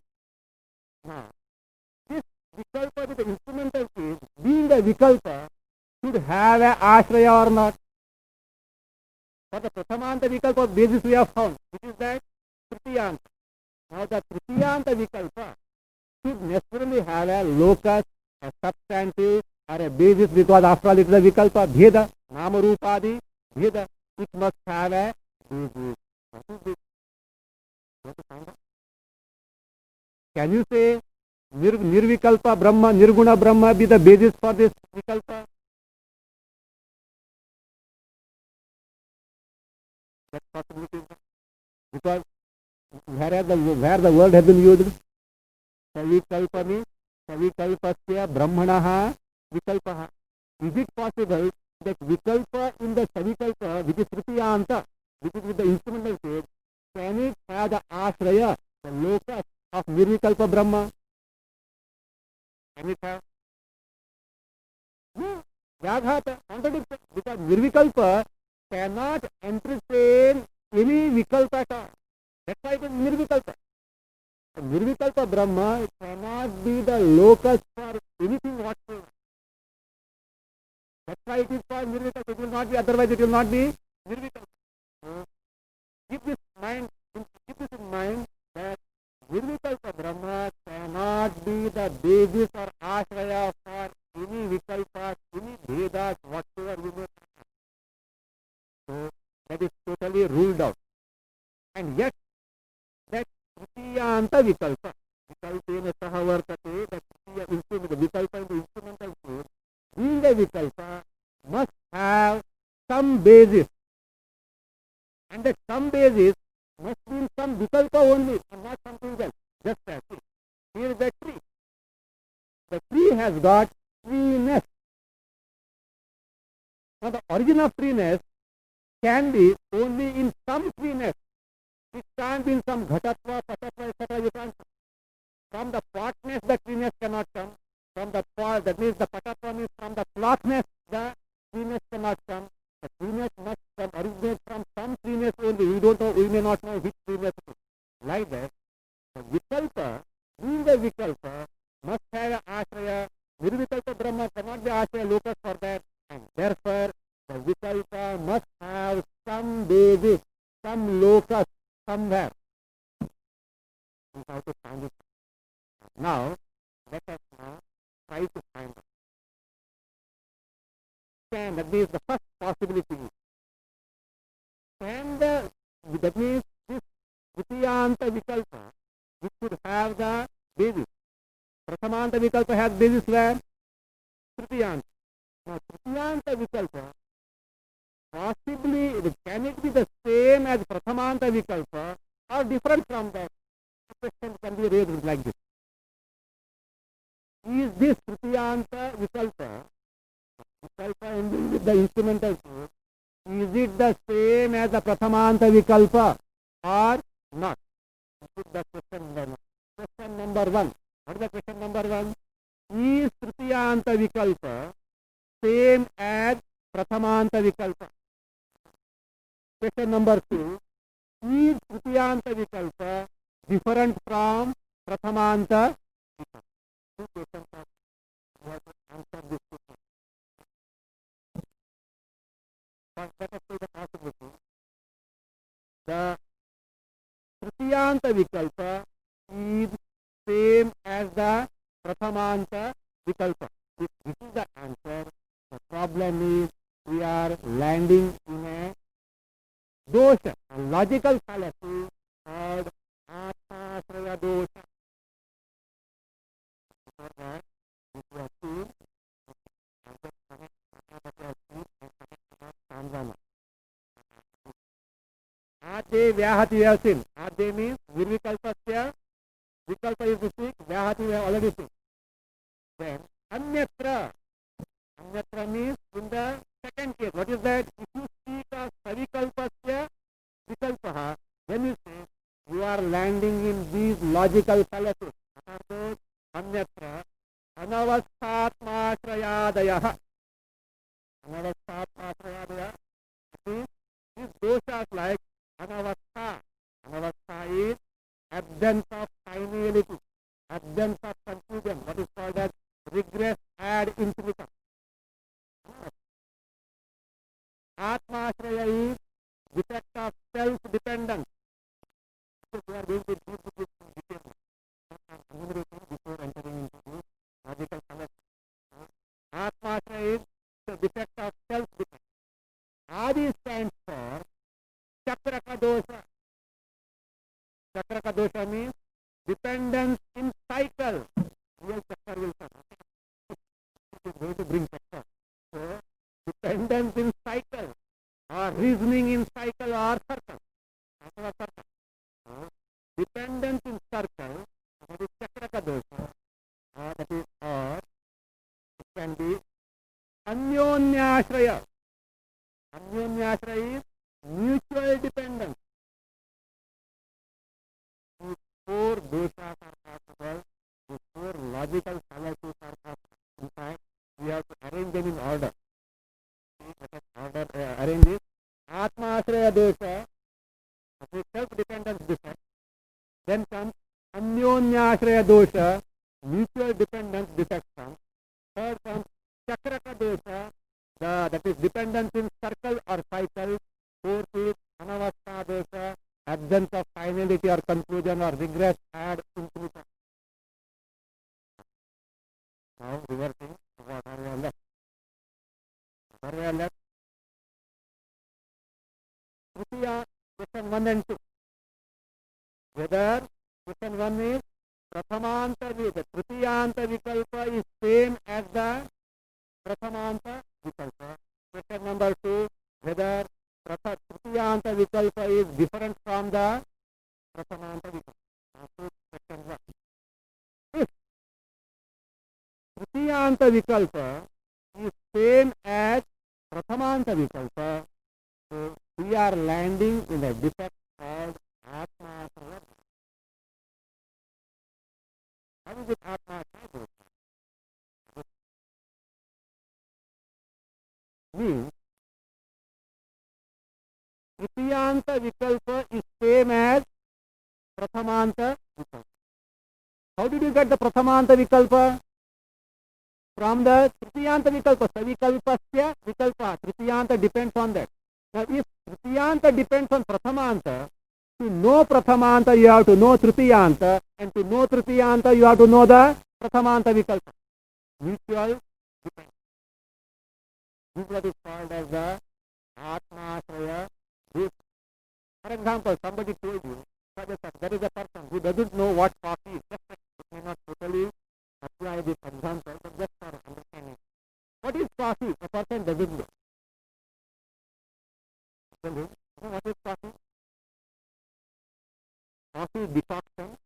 Now, this Vikalpa with the instrumental case, being the Vikalpa, should have an Ashraya or not. For the Prathamanta Vikalpa basis we have found, which is that Tritiyanta. Now the Tritiyanta Vikalpa should necessarily have a locus, a substantive, or a basis, because after all it is a Vikalpa, Bheda, Nama Rupadi, Bheda. It must have a basis. What is this? Can you say Nirvikalpa Brahma, Nirguna Brahma be the basis for this Vikalpa? That possibility is there. Because where the word has been used, Savikalpa means Savikalpasya Brahmanaha Vikalpaha. Is it possible that Vikalpa in the Savikalpa, which is Tripiyanta, which is with the instrumental case, can it have the Ashraya, the locus of Nirvikalpa Brahma? Can it have? No. Vyaghata, contradiction. Because Nirvikalpa cannot entertain any Vikalpa at all. That's why it is Nirvikalpa. Nirvikalpa Brahma cannot be the locus for anything whatsoever. That's why it is called Nirvikalpa. It will not be, otherwise it will not be Nirvikalpa. So, keep this in mind that Nirvikalpa Brahma cannot be the basis or ashraya for any vikalpas, any bhedas whatsoever you may have. So that is totally ruled out. And yet that Tripiyanta Vikalpa, Vikalpena saha vartate, that Tritiya instrument, the Vikalpa in the instrumental case, being a Vikalpa must have some basis. And that some basis must be some Vikalpa only and not something else. Just as it. Here is the tree. The tree has got treeness. Now the origin of treeness can be only in some treeness. It can't be in some ghatatva, patatva, etc. You can't. From the potness the treeness cannot come. From the pot, that means the patatva means from the clothness the treeness cannot come. The treeness must come, originate from some treeness only. We don't know, we may not know which treeness it is. Like that, the Vikalpa, being the Vikalpa, must have an ashraya. Nirvikalpa Brahma cannot be ashraya locus for that. And therefore, the Vikalpa must have some basis, some locus somewhere. We have to find it. Now, let us now try to find it. And that means the first possibility is, that means this Dvitiyanta Vikalpa, which should have the basis. Prathamanta Vikalpa has basis where? Tritiyanta. Now, Tritiyanta Vikalpa, possibly, can it be the same as Prathamanta Vikalpa or different from that? The question can be raised like this. Is this Tritiyanta Vikalpa, with the instrumental code, is it the same as the Prathamanta Vikalpa or not? This is the question number one. Question number one. What is the question number one? Is Tritiyanta Vikalpa same as Prathamanta Vikalpa? Question number two. Is Tritiyanta Vikalpa different from Prathamanta Vikalpa? Two questions are, you have to answer this question. Let us see the possibility. The Tritiyanta Vikalpa is same as the Prathamanta Vikalpa. If this is the answer, the problem is we are landing in a dosha, a logical fallacy called Atmasraya dosha. Adhe Vyahati we have seen. Adhe means Nirvikalpasya. Vikalpa is to speak. Vyahati we have already seen. Then Anyatra. Anyatra means in the second case. What is that? If you speak of Savikalpasya Vikalpaha, then you say you are landing in these logical fallacies. What are those? Anyatra. Anavasthatmashrayadayaha. Anavasthatmashrayadayaha. These doshas like anavastha. Anavastha is absence of finality, absence of confusion. What is called as regress ad infinitum. Atmashraya is defect of self-dependence. We are going to deal with this before entering into this logical fallacy. Atmashraya is the defect of self-dependence. Adi stands for Chakraka dosha. Chakraka dosha means dependence in cycle. reasoning in cycle or circle. Dependence in circle, that is chakraka dosha, that is, or it can be anyonyashraya. Anyonyashraya is mutual dependence. These four doshas are possible. These four logical fallacies are possible. In fact, we have to arrange them in order. Arrange this. Atma-ashraya dosha, that is self-dependence defect. Then comes anyonyashraya dosha, mutual dependence defect comes. Third comes chakraka dosha, that is dependence in circle or cycle. Fourth is anavastha dosha, absence of finality or conclusion or regress add infinity. Now reversing, what are we left? What are we left? Tritiya, question 1 and 2. Whether question 1 is Prathamanta, the Tritiyanta Vikalpa is same as the Prathamanta Vikalpa. Question number 2, whether Tritiyanta Vikalpa is different from the Prathamanta Vikalpa. Question 1. If Tritiyanta Vikalpa is same as Prathamanta Vikalpa, so we are landing in a defect called Atma-ashraya. How is it Atma-ashraya? Means Tritiyanta Vikalpa is same as Prathamanta Vikalpa. How did you get the Prathamanta Vikalpa? From the Tritiyanta Vikalpa. Savikalpasya Vikalpa. Tritiyanta depends on that. Now, if Tritiyanta depends on Prathamanta, to know Prathamanta you have to know Tritiyanta, and to know Tritiyanta you have to know the Prathamanta Vikalpa. Mutual dependence. This is what is called as the Atma-ashraya. For example, somebody told you, there is a person who doesn't know what coffee is. Just it may not totally apply this example, but just for understanding. What is coffee? A person doesn't know. What is coffee? Coffee decoction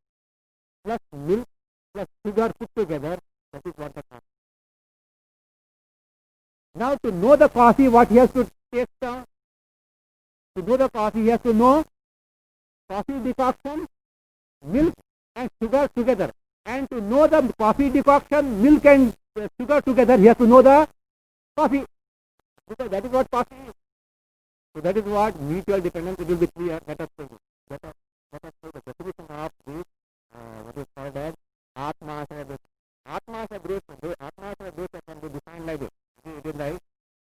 plus milk plus sugar put together, that is what the coffee. Now to know the coffee, what he has to taste? To know the coffee, he has to know coffee decoction, milk and sugar together. And to know the coffee decoction, milk and sugar together, he has to know the coffee. Because that is what coffee is. So that is what mutual dependence. It will be clear. Let us say the definition of this, what is called as Atma-ashraya dosha. Atma-ashraya dosha can be defined like this. It is like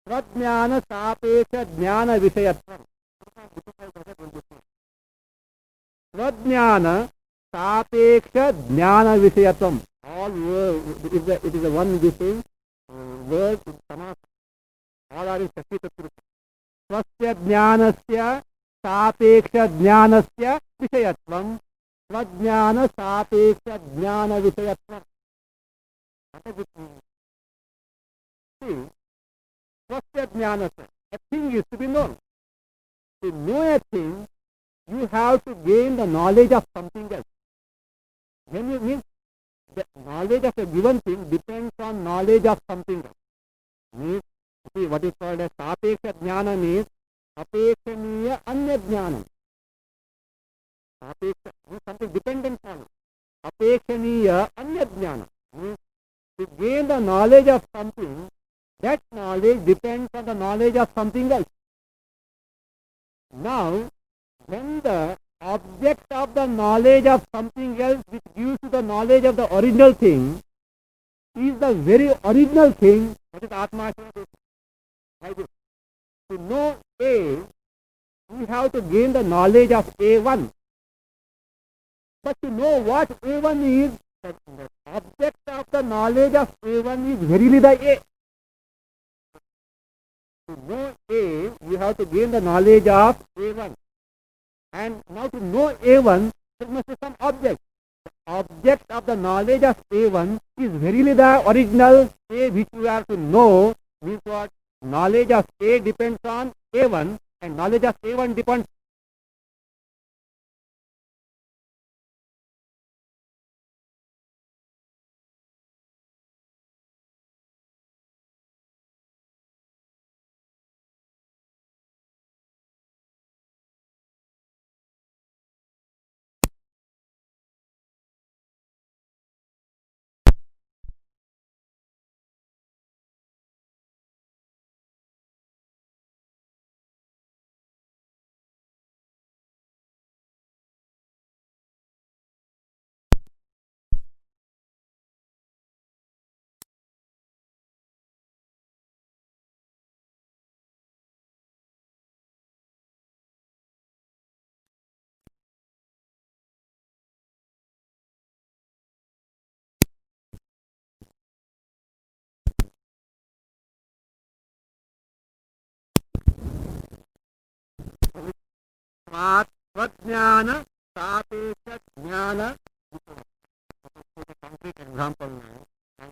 Pradjnana Sapesha Jnana Vishayatvam. Pradjnana Sapeksha Jnana Vishayatvam. All words, it is a one thing, word in Samasa. All are in Shakti Tattva. Swasya Jnanasya Sapeksha Jnanasya Vishayatvam. Pradjnana Sapeksha Jnana Vishayatvam. What does it mean? See, Swasya Jnanasya. A thing is to be known. To know a thing, you have to gain the knowledge of something else. When you mean the knowledge of a given thing depends on knowledge of something else. Means, see, what is called as Sapeksha Jnana means Apekshaniya Anya Jnanam. Sapeksha means something dependent on it. Apekshaniya Anya Jnanam means to gain the knowledge of something, that knowledge depends on the knowledge of something else. Now, when the object of the knowledge of something else which gives you the knowledge of the original thing is the very original thing, that is Atma-ashraya. Like this. To know A, we have to gain the knowledge of A1. But to know what A1 is, the object of the knowledge of A1 is verily the A. To know A, we have to gain the knowledge of A1. And now to know A1, there must be some object. The object of the knowledge of A1 is verily the original A which we have to know. Means what? Knowledge of A depends on A1. And knowledge of A1 depends. Swajnana, Sapesha Jnana. A concrete example now.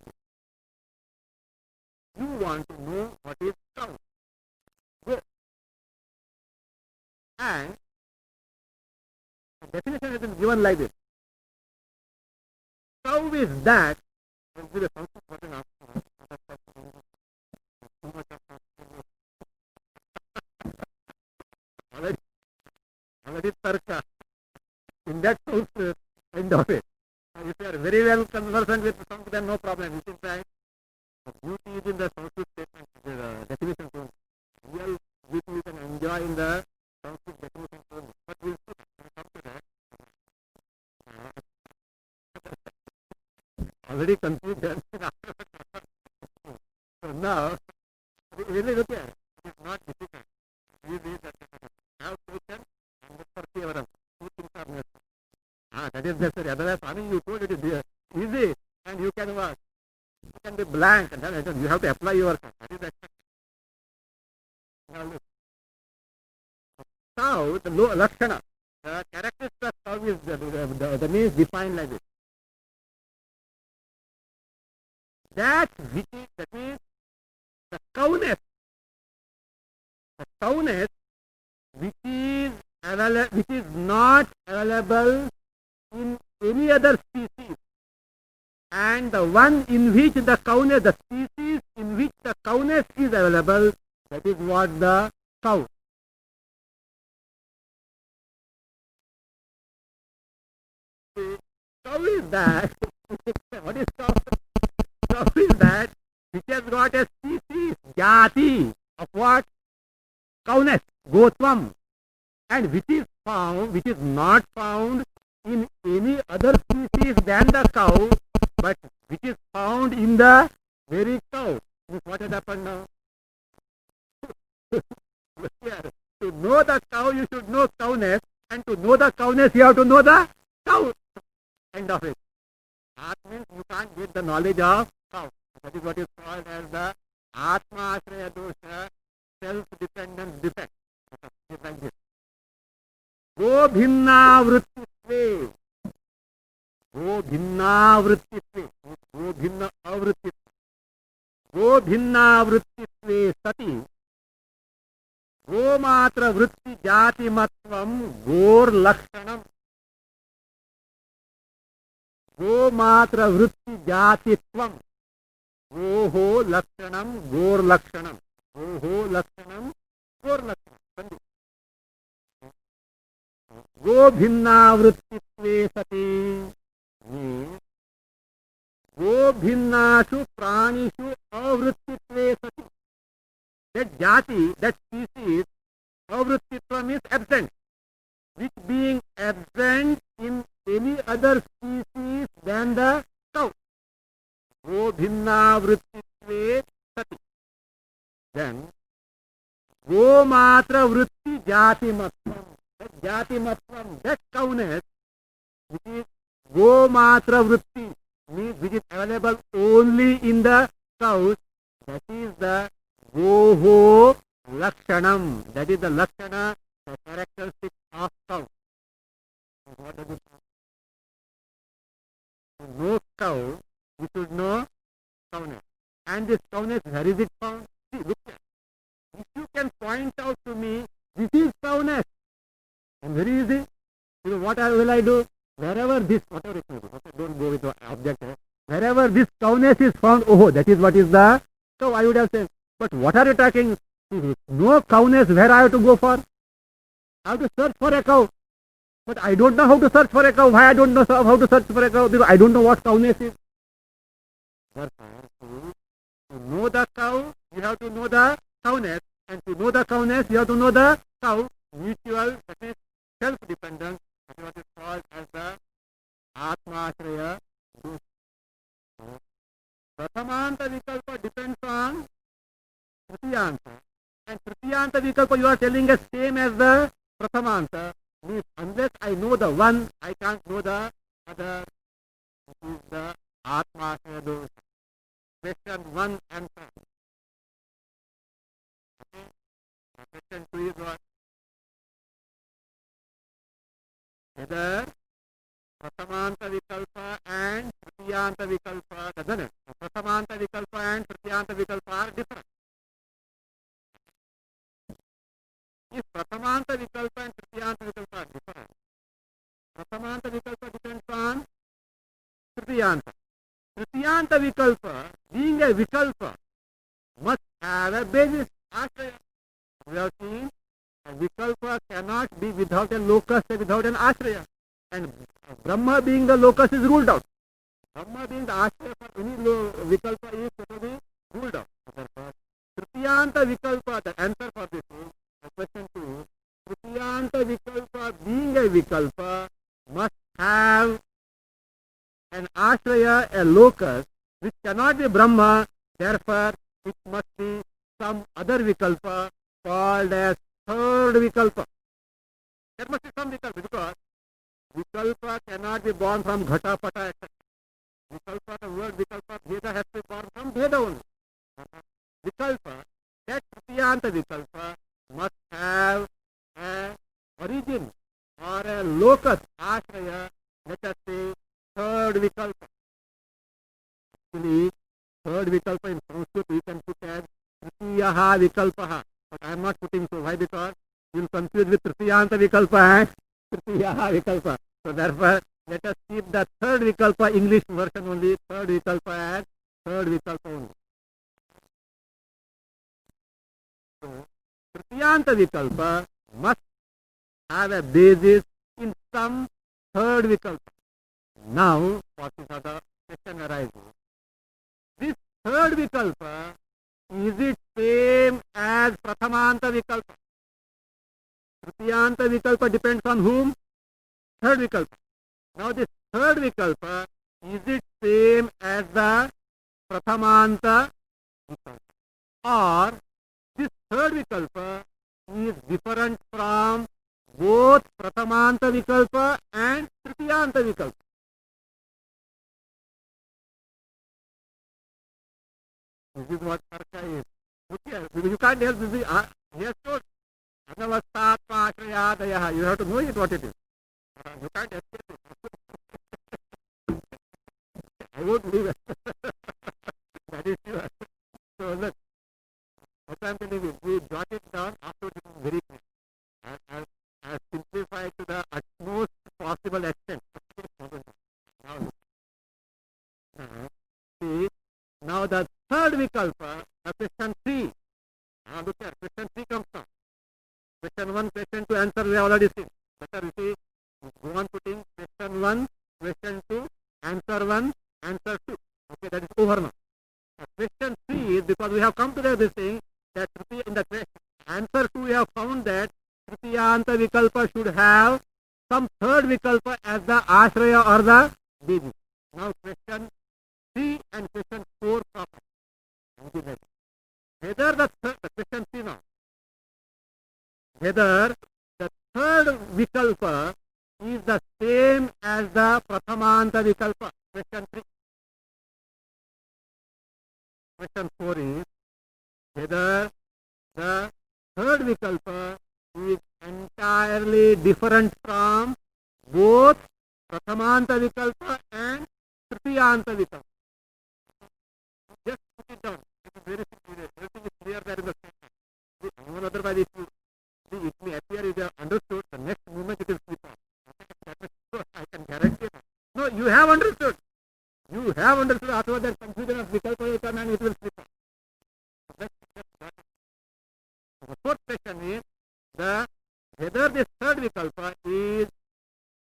You want to know what is cow. Go. And the definition has been given like this. Cow is that. Already tarka. In that sense, end of it. If you are very well conversant with something, then no problem. You can try. The beauty is in the Sanskrit statement, the definition tone. Real beauty you can enjoy in the Sanskrit definition tone. But we'll come to that. Already confused. So now, really look at it. It is not difficult. You read that. Have patience and look for perseverance. Two things are necessary. That is necessary. Otherwise, I mean, you told it is easy and you can work. You can be blank and then you have to apply yourself. That is expected. Now look. Now, the Lakshana, the characteristic of cow is the name is defined like this. That means the cowness which is not available in any other species, and the one in which the cowness, the species in which the cowness is available, that is what the cow. Cow is that. What is cow? Cow is that which has got a species, jati, of what? Cowness, gotvam, and which is not found in any other species than the cow, but which is found in the very cow. What has happened now? To know the cow, you should know cowness, and to know the cowness, you have to know the cow. End of it. That means you can't get the knowledge of cow. That is what is called as the Atma Ashraya Dosha, self-dependence defect. It's like this. Go bhinna vrittitve. Go bhinna vrittitve. Go bhinna avrittitve. Go bhinna vrittitve sati. Go matra vritti jati matvam gor lakshanam. Go matra vritti jatitvam. Goho lakshanam gor lakshanam. Goho lakshanam gor lakshanam. Go bhinna vrittitve sati. Go bhinnashu pranishu avrittitve sati. That jati, that species, avrittitvam is absent. Which being absent in any other species than the cow. Go bhinna vrittitve sati. Then, go matra vritti jati matvam. That jati matvam, that cowness, which is go matra vritti, means which is available only in the cows, that is the goho lakshanam. That is the lakshana, the characteristic of cow. What does it mean? To know cow, you should know cowness. And this cowness, where is it found? See, look at. If you can point out to me the very easy. You know, what will I do? Wherever this, whatever it may be, okay, don't go with the object. Wherever this cowness is found, oh, that is what is the cow, I would have said. But what are you talking? No cowness, where I have to go for? I have to search for a cow. But I don't know how to search for a cow. Why I don't know how to search for a cow? Because I don't know what cowness is. Therefore, to know the cow, you have to know the cowness. And to know the cowness, you have to know the cow. Mutual, that is self-dependence. That is what is called as the Atma-ashraya. Prathamanta vikalpa depends on Tritiyanta. And Tritiyanta vikalpa you are telling us same as the Prathamanta. Means unless I know the one, I can't know the other. This is the Atma-ashraya dosha. Question 1 answer. Okay. Question 2 is what? Whether Prathamanta vikalpa and Tritiyanta vikalpa, doesn't it? Prathamanta vikalpa and Tritiyanta vikalpa are different. If Prathamanta vikalpa and Tritiyanta vikalpa are different, Prathamanta vikalpa depends on Tritiyanta. Tritiyanta vikalpa, being a vikalpa, must have a basis, ashraya. We have seen a vikalpa cannot be without a locus and without an ashraya. And Brahma being the locus is ruled out. Brahma being the ashraya for any vikalpa is totally ruled out. Therefore, Tritiyanta vikalpa, the answer for this is, question 2, Tritiyanta vikalpa being a vikalpa must have an ashraya, a locus, which cannot be Brahma, therefore it must be some other vikalpa called as third vikalpa. There must be some vikalpa because vikalpa cannot be born from ghata, pata, etc. Vikalpa, the word vikalpa, bheda has to be born from bheda only. Vikalpa, that Tritiyanta vikalpa must have an origin or a locus, ashraya, let us say third vikalpa. Actually, third vikalpa in Sanskrit we can put as Tritiyaha vikalpaha. But I am not putting so. Why? Because you will confuse with Tritiyanta vikalpa and Tritiyaha vikalpa. So therefore, let us keep the third vikalpa, English version only, third vikalpa and third vikalpa only. So, Tritiyanta vikalpa must have a basis in some third vikalpa. Now, what is the question arises? This third vikalpa, is it same as Prathamanta vikalpa? Tritiyanta vikalpa depends on whom? Third vikalpa. Now this third vikalpa, is it same as the Prathamanta vikalpa? Or this third vikalpa is different from both Prathamanta vikalpa and Tritiyanta vikalpa? This is what Tarka is. Okay, you can't help this. He has told. Anavasthatma ashrayadaya. You have to know it what it is. You can't escape it. I won't leave it. That is sure. So look, what I am telling you, we jot it down after it is very clear. I simplify to the utmost possible extent. See, now the third vikalpa, question 3. Now look here, question 3 comes from. Question 1, question 2 answer we have already seen. Better you see, go on putting question 1, question 2, answer 1, answer 2. Okay, that is over now. Question 3 is because we have come to this thing that in the question, answer 2 we have found that Tritiyanta vikalpa should have some third vikalpa as the ashraya or the basis. Now question 3 and question 4 proper. Whether the question 3 now, whether the third vikalpa is the same as the Prathamanta vikalpa. Question 3. Question 4 is whether the third vikalpa is entirely different from both Prathamanta vikalpa and Tritiyanta vikalpa. Just put it down. It is very simple. Everything is clear there in the statement. Otherwise, it may appear if you have understood, the next moment it is after that confusion of vikalpa will come and it will slip off. The fourth question is whether this third vikalpa is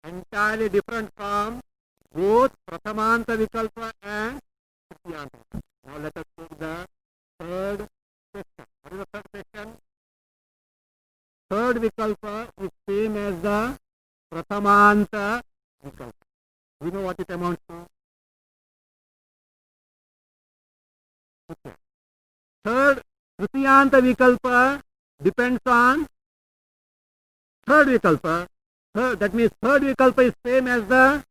entirely different from both prathamanta vikalpa and trityanta. Now let us take the third question. What is the third question? Third vikalpa is same as the prathamanta vikalpa. We know what it amounts to. Okay. Third, trityanta vikalpa depends on third vikalpa. That means third vikalpa is same as the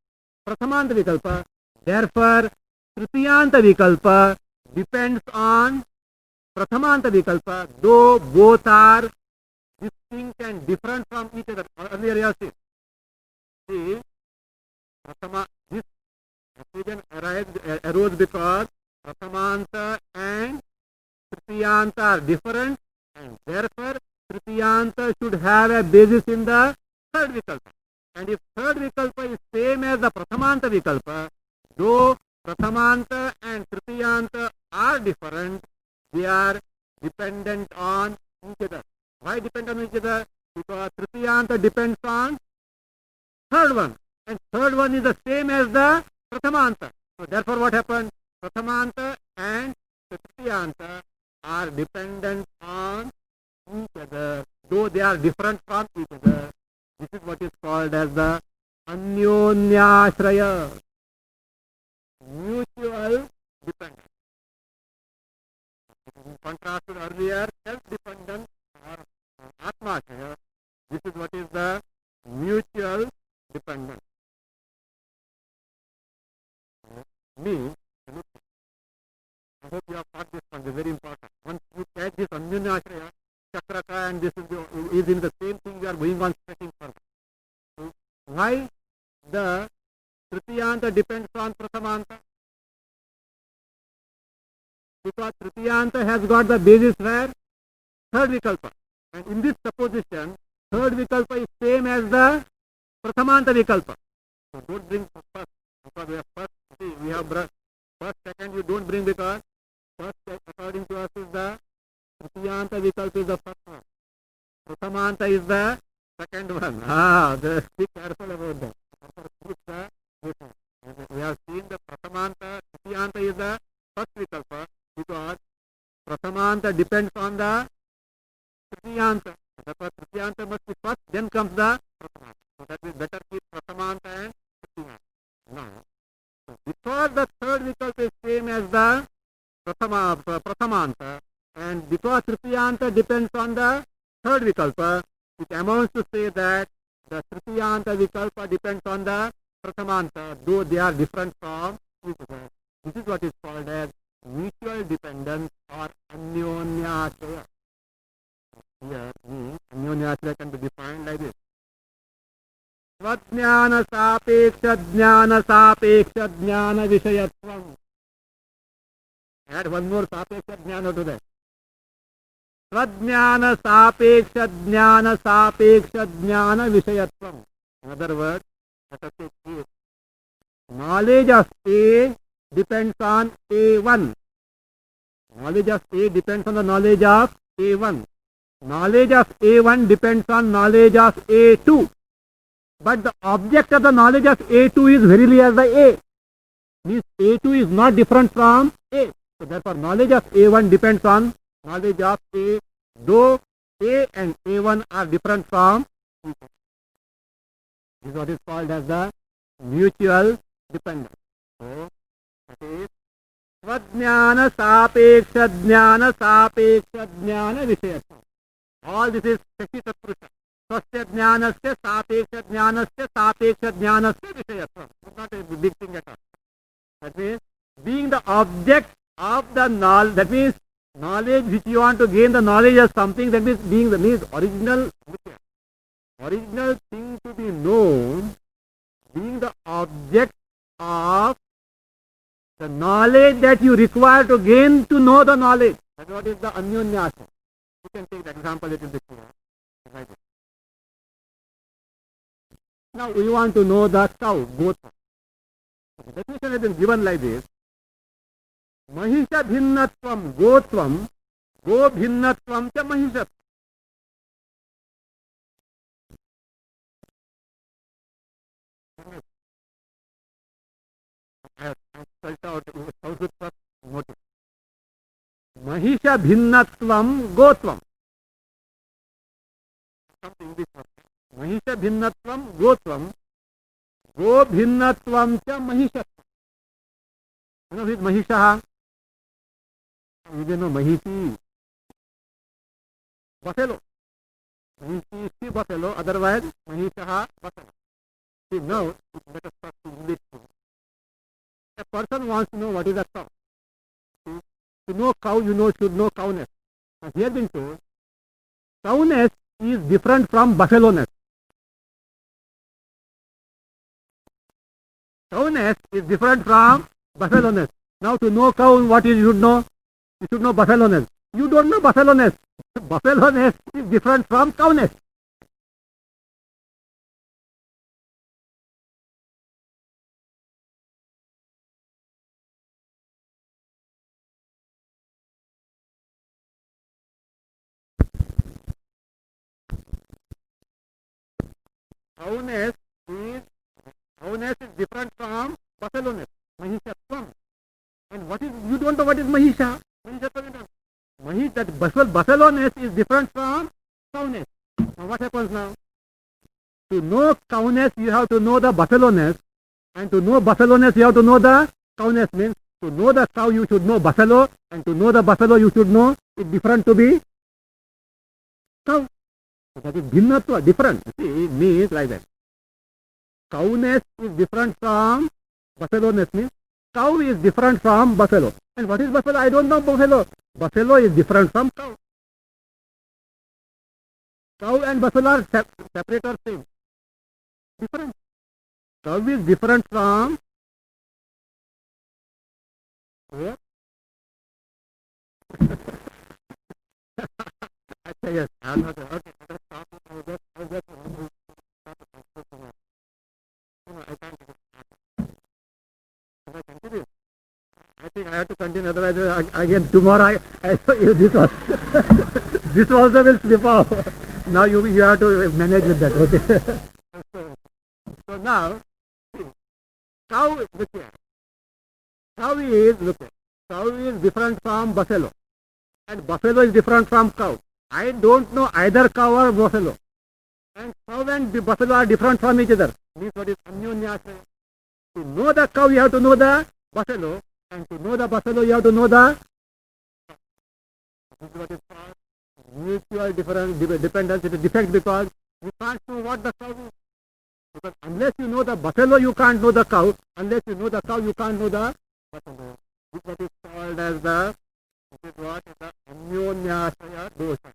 prathamanta vikalpa. Therefore, trityanta vikalpa depends on prathamanta vikalpa, though both are distinct and different from each other. Earlier you have seen. See, this confusion arose because prathamanta and trityanta are different, and therefore trityanta should have a basis in the third vikalpa. And if third vikalpa is same as the prathamanta vikalpa, though prathamanta and trityanta are different, they are dependent on each other. Why depend on each other? Because trityanta depends on third one, and third one is the same as the prathamanta. So therefore what happened? Prathamanta and trityanta are dependent on each other, though they are different from each other. This is what is called as the anyonyashraya, mutual dependence. In contrast to earlier self-dependent or atmashraya, this is what is the mutual dependence. Means, I hope you have got this one, this is very important. Once you catch this anyonyashraya, chakraka and this is in the same thing, we are going on stretching further. So why the trityanta depends on prathamanta? Because trityanta has got the basis where? Third vikalpa. And in this supposition, third vikalpa is same as the prathamanta vikalpa. So don't bring first, because we have first, see, we have first, second you don't bring, because first according to us is the trityanta vikalpa is the first one. Prathamanta is the second one. Be careful about that. We have seen the prathamanta, trityanta is the first vikalpa, because prathamanta depends on the trityanta. Therefore trityanta must be first, then comes the prathamanta. So that is better keep prathamanta and trityanta. Now, because the third vikalpa is same as the prathamanta, and because trityanta depends on the third vikalpa, it amounts to say that the trityanta vikalpa depends on the prathamanta, though they are different from each other. This is what is called as mutual dependence or anyonyashraya. Here, anyonyashraya can be defined like this. Svajnana sapeksha jnana vishayatvam. Add one more sapeksha jnana to that. Svajnana sapeksha jnana vishayatvam. In other words, let us take this. Knowledge of A depends on A1. Knowledge of A depends on the knowledge of A1. Knowledge of A1 depends on knowledge of A2. But the object of the knowledge of A2 is verily as the A. Means A2 is not different from A. So therefore knowledge of A1 depends on knowledge of A, though A and A1 are different from each other. This is what is called as the mutual dependence. So that is Svajnana sapeksha jnana vishayatvam. All this is Shashita Purusha. Swasya jnanasya sapeksha jnanasya vishayatvam. It's not a big thing at all. That means being the object of the knowledge, that means knowledge which you want to gain the knowledge of something, that means being the means original thing to be known, being the object of the knowledge that you require to gain to know the knowledge. That's what is the anyonyashraya. You can take the example little bit here. Like now we want to know the cow, goat. The definition has been given like this. महिष भिन्नत्वम गोत्वम गो भिन्नत्वम च महिषत्वम. I spelled out Sanskrit first, notice. महिष भिन्नत्वम गोत्वम. English first. महिष भिन्नत्वम गोत्वम गो भिन्नत्वम च महिषत्वम. You know who is Mahisha? You know Mahishi. Buffalo. Mahishi is the buffalo, otherwise Mahisha buffalo. See now, let us talk to English. A person wants to know what is a cow. To know cow, should know cowness. As he has been told, cowness is different from buffalo-ness. Cowness is different from buffalo-ness. Now to know cow, what is you should know? You should know buffalo-ness. You don't know buffalo-ness. Buffalo-ness is different from cowness. Cowness is different from buffalo-ness. Mahishatvam. And what is, you don't know what is Mahisha? That buffalo-ness is different from cowness. Now what happens now? To know cowness, you have to know the buffalo-ness. And to know buffalo-ness, you have to know the cowness. Means to know the cow, you should know buffalo. And to know the buffalo, you should know it's different to be cow. So that is bhinnatva, different. See, it means like that. Cowness is different from buffalo-ness. Means cow is different from buffalo. And what is buffalo? I don't know buffalo. Buffalo is different from cow. Cow and buffalo are separate or same? Different. Cow is different from where? Yes, I'm not okay. I think I have to continue, otherwise again tomorrow this was this also will slip off. Now you have to manage with that. Okay. So now cow is different from buffalo, and buffalo is different from cow. I don't know either cow or buffalo, and cow and buffalo are different from each other. Means what is anyonyashraya? To know the cow, you have to know the buffalo, and to know the buffalo, you have to know the. This is what is called mutual dependence. It is defect because you can't know what the cow is. Because unless you know the buffalo, you can't know the cow. Unless you know the cow, you can't know the buffalo. This is what is called as the. This is what is the anyonyashraya dosha.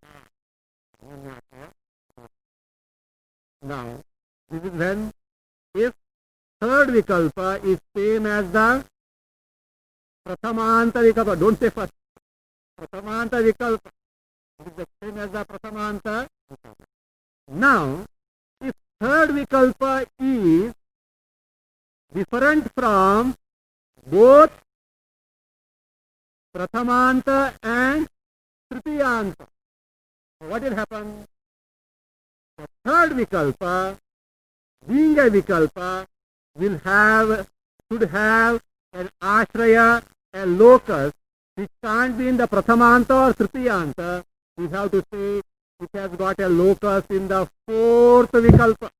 Now, this is when if third vikalpa is same as the pratamanta vikalpa. Don't say first. Pratamanta vikalpa. It is the same as the pratamanta vikalpa. Now, if third vikalpa is different from both prathamanta and tritiyanta, what will happen? The third vikalpa, being a vikalpa, should have an ashraya, a locus, which can't be in the prathamanta or tritiyanta. We have to say it has got a locus in the fourth vikalpa.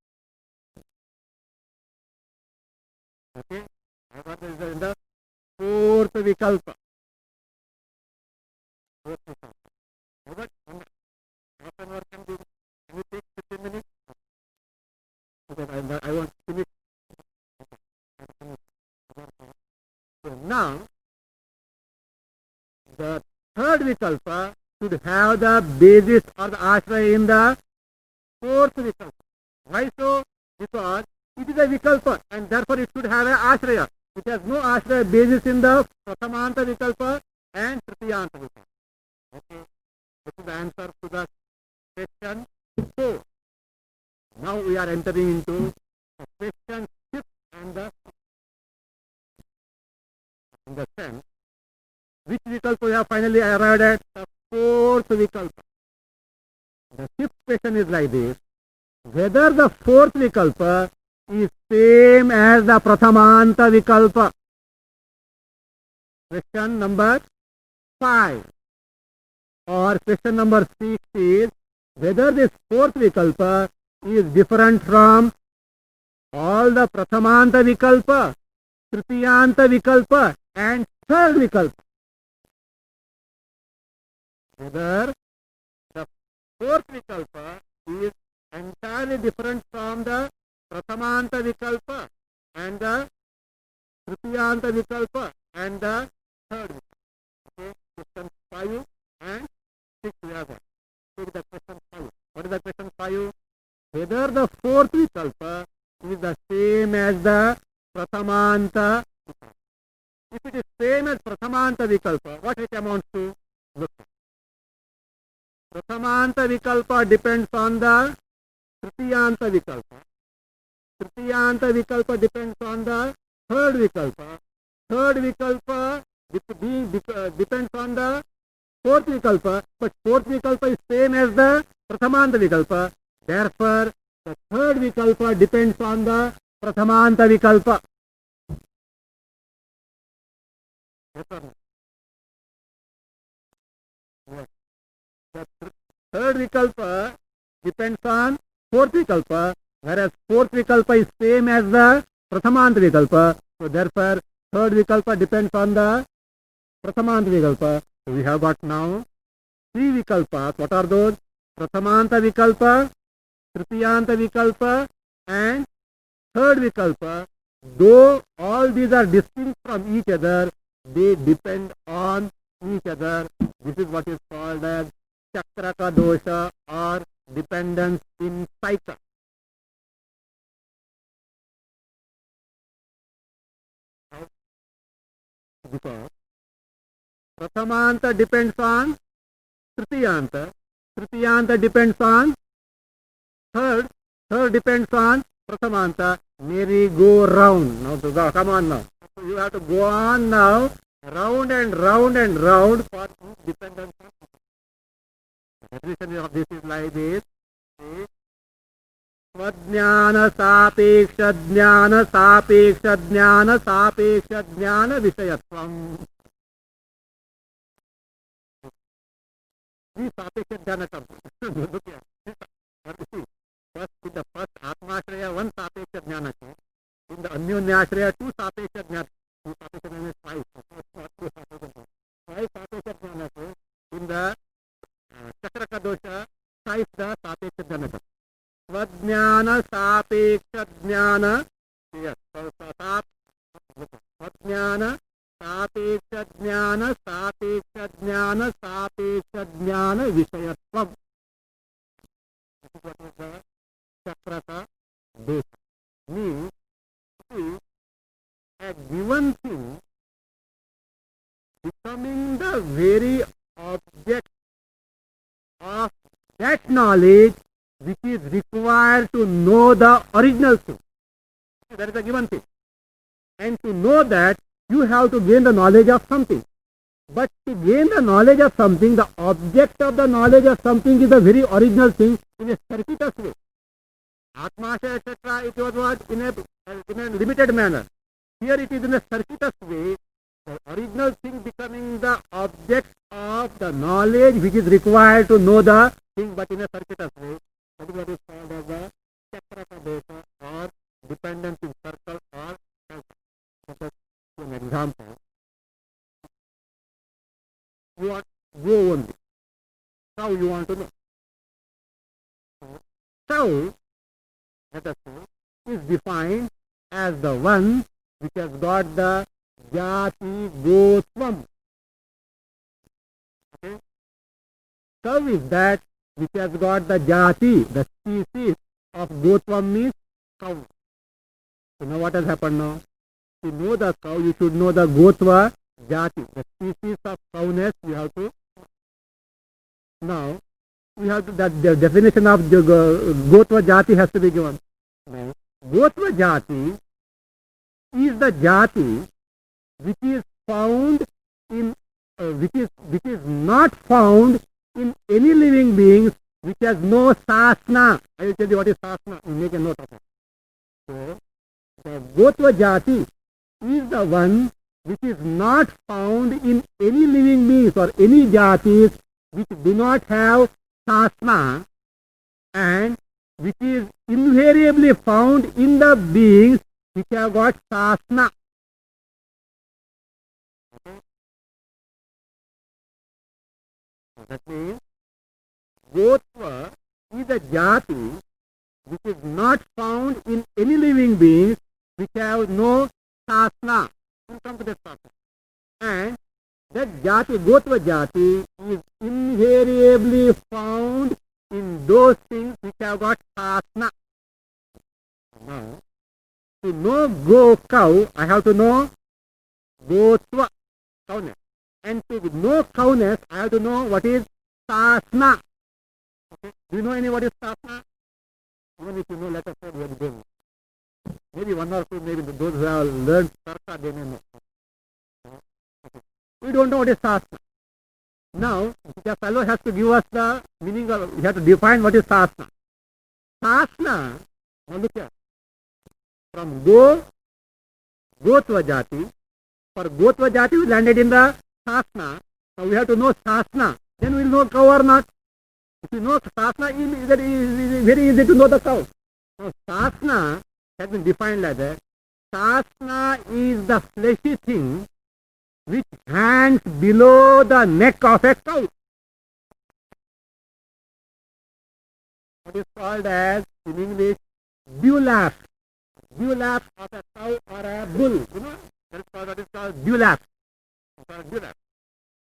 Okay? In the fourth vikalpa. Robert, half an hour can you take 15 minutes? Because I want to finish. So now, the third vikalpa should have the basis or the ashraya in the fourth vikalpa. Why so? Because it is a vikalpa and therefore it should have an ashraya. It has no ashraya basis in the prathamanta vikalpa and tritiyanta vikalpa. Okay, this is the answer to the question 4. Now we are entering into the question 6 and the in the sense Which vikalpa we have finally arrived at? The fourth vikalpa. The fifth question is like this. Whether the fourth vikalpa is same as the prathamanta vikalpa. Question number 5. Or question number 6 is whether this fourth vikalpa is different from all the prathamanta vikalpa, tritiyanta vikalpa and third vikalpa. Whether the fourth vikalpa is entirely different from the prathamanta vikalpa and the tritiyanta vikalpa and the third vikalpa. Okay, question 5 and 6 we have. Take the question 5. What is the question 5? Whether the fourth vikalpa is the same as the prathamanta vikalpa. If it is same as prathamanta vikalpa, what it amounts to? Look. Prathamanta vikalpa depends on the tritiyanta vikalpa. Tritiyanta vikalpa depends on the third vikalpa. Third vikalpa depends on the fourth vikalpa, but fourth vikalpa is same as the prathamanta vikalpa. Therefore, the third vikalpa depends on the prathamanta vikalpa. Yes or no? Yes. The third vikalpa depends on fourth vikalpa, whereas fourth vikalpa is same as the prathamanta vikalpa. So therefore, third vikalpa depends on the prathamanta vikalpa. So we have got now 3 vikalpas. What are those? Prathamanta vikalpa, tritiyanta vikalpa and third vikalpa. Though all these are distinct from each other, they depend on each other. This is what is called as chakraka dosha or dependence in cycle. Because prathamanta depends on tritiyanta, tritiyanta depends on third, third depends on prathamanta. Merry go round. Now come on now. So you have to go on now, round and round and round for dependence on. The definition of this is like this. Svajnana sapeksha jnana sapeksha jnana sapeksha jnana vishayatvam. This sapeksha jnana comes. Look here. First, in the first Atmashraya, 1 sapeksha jnana came. In the Anyonyashraya, 2 sapeksha jnana. 2 sapeksha jnana is 5. 5 sapeksha jnana came. In the chakraka dosha, 5 the sapeksha jnana comes. Svajnana sapeksha jnana. Yes. Svajnana sapeksha jnana sapeksha jnana sapeksha jnana vishayatvam. This is what is the chakraka dosha. Means a given thing becoming the very object of that knowledge which is required to know the original thing. That is a given thing. And to know that, you have to gain the knowledge of something. But to gain the knowledge of something, the object of the knowledge of something is the very original thing in a circuitous way. Atmasha, etc., it was what? In a limited manner. Here it is in a circuitous way, the original thing becoming the object of the knowledge which is required to know the thing, but in a circuitous way. That is what is called as the chakraka dosha or dependence in circle or cycle. Let us see an example. You want go only. How you want to know? Tau, let us say, is defined as the one which has got the jati gotvam. Okay? Tau is that which has got the jati, the species of gotvam means cow. So now what has happened now? To know the cow, you should know the gotva jati, the species of cowness you have to. Now, we have to, that the definition of gotva jati has to be given. Now, gotva jati is the jati which is found in which is not found in any living beings, which has no sasna. I will tell you what is sasna. You make a note of it. So, the Gotva Jati is the one which is not found in any living beings or any jatis which do not have sasna, and which is invariably found in the beings which have got sasna. Okay? That means Gotva is a jati which is not found in any living beings which have no sasna. We'll come to that sasna. And that jati, Gotva jati, is invariably found in those things which have got sasna. Now, to know go cow, I have to know Gotva, cowness. And to know cowness, I have to know what is sasna. Okay? Do you know any what is sasna? Even if you know, let us say very good. Maybe one or two, maybe those who have learned Tarka, they may know. Okay. We don't know what is sasna. Now, the fellow has to give us the meaning of, he has to define what is sasna. Sasna, now look here. From Gotva jati, for Gotva jati we landed in the sasna. Now we have to know sasna. Then we will know cow or not. If you know sasna, it is very easy to know the cow. Now sasna has been defined like that. Sasna is the fleshy thing which hangs below the neck of a cow. What is called as, in English, dewlap. Dewlap of a cow or a bull. You know, that is called, what is called dewlap.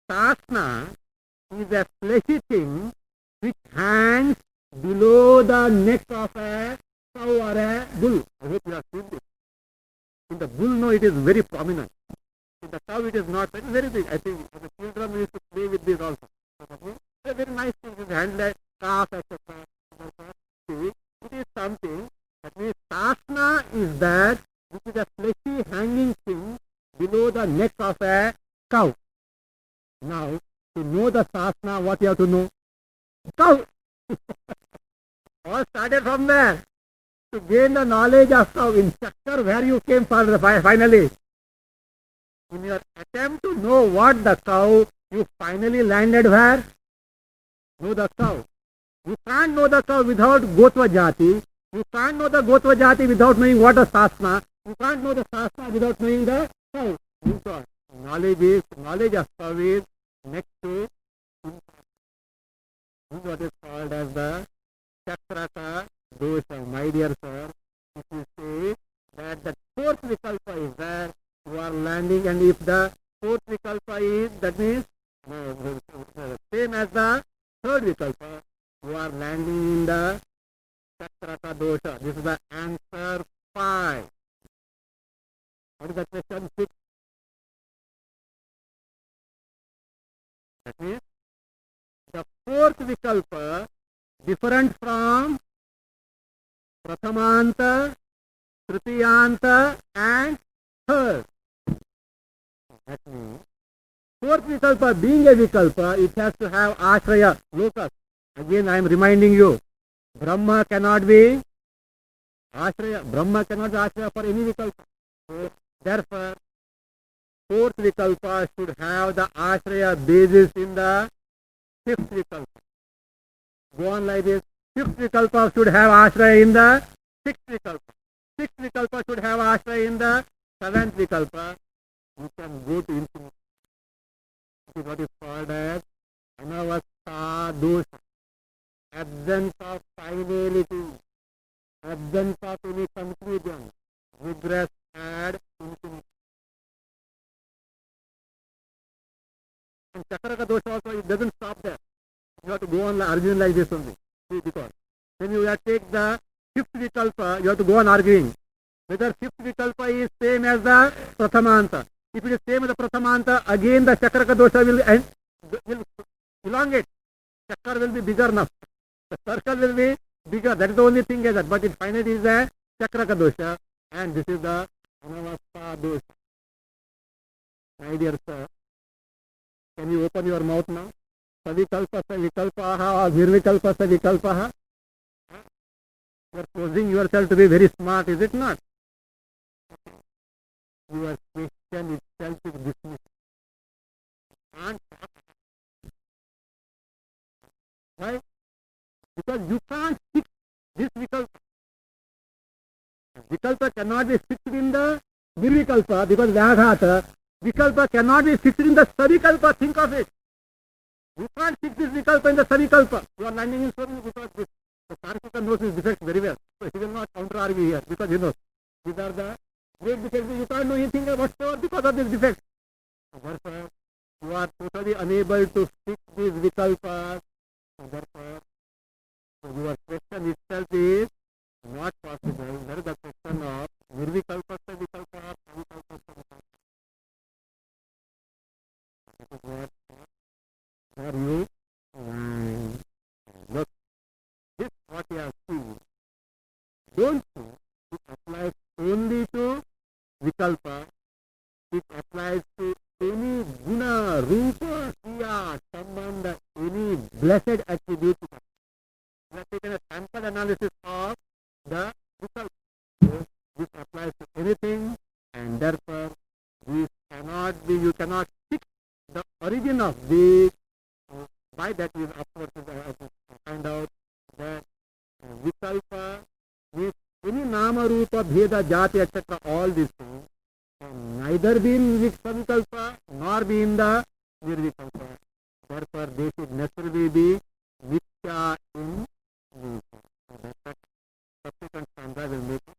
Sasna is a fleshy thing which hangs below the neck of a cow or a bull. I hope you have seen this. In the bull, no, it is very prominent. In the cow, it is not. It is very big. I think as a children, we used to play with this also. It's a very nice thing. It is hand like calf, etc. See, it is something. That means sasna is that which is a fleshy hanging thing below the neck of a cow. Now, to know the sasna, what you have to know? Cow. All started from there. To gain the knowledge of cow. In Chakkar, where you came finally. In your attempt to know what the cow, you finally landed where? Know the cow. You can't know the cow without Gotva jati. You can't know the Gotva jati without knowing what is sasna. You can't know the sasna without knowing the cow. Knowledge of cow is next to this is what is called as the Chakraka dosha. My dear sir, if you say that the fourth vikalpa is there, you are landing, and if the fourth vikalpa is, that means same as the third vikalpa, you are landing in the Chakraka dosha. This is the answer 5. What is the question 6? That means the fourth vikalpa different from prathamanta, tritiyanta and third. That means fourth vikalpa being a vikalpa, it has to have ashraya, locus. Again I am reminding you, Brahma cannot be ashraya. Brahma cannot be ashraya for any vikalpa. So, therefore, fourth vikalpa should have the ashraya basis in the fifth vikalpa. Go on like this. Fifth vikalpa should have ashraya in the sixth vikalpa. Sixth vikalpa should have ashraya in the seventh vikalpa. You can go to infinity. This is what is called as anavastha dosha. Absence of finality. Absence of any conclusion. Regress ad infinity. And Chakraka dosha also, it doesn't stop there. You have to go on arguing like this only. See, because when you have to take the fifth vikalpa, you have to go on arguing. Whether fifth vikalpa is same as the prathamanta. If it is same as the prathamanta, again the Chakraka dosha will elongate. Chakra will be bigger now. The circle will be bigger. That is the only thing is that. But it finally is the Chakraka dosha, and this is the anavastha dosha. My dear sir, Can you open your mouth now? Savikalpa savikalpaha or nirvikalpa savikalpaha? You are posing yourself to be very smart, is it not? Your question itself is dismissed. And why? Because you can't fix this vikalpa. Vikalpa cannot be fixed in the nirvikalpa because vyadhata. Vikalpa cannot be fixed in the savikalpa. Think of it. You can't fix this vikalpa in the savikalpa. You are landing in Swarna because this. The Tarkika knows his defects very well. So he will not counter argue here because he knows. These are the great defects. You can't know anything whatsoever because of this defect. Therefore, you are totally unable to fix these vikalpas. Therefore, your question itself is not possible. There is the question of nirvikalpasya vikalpa or savikalpasya vikalpa. That is what for you. Look, this what you have seen. Don't think it applies only to vikalpa. It applies to any guna, rupa, kriya, sambandha, any blessed attribute. We have taken a sample analysis of the vikalpa. So this applies to anything, and therefore this cannot be. You cannot fix the origin of this. By that we of course find out that vikalpa is any nama, rupa, bheda, jati, etc. All these things can neither be in savikalpa nor be in the nirvikalpa. Therefore, they should necessarily be mithya in nature. So that subsequent stanza will make it.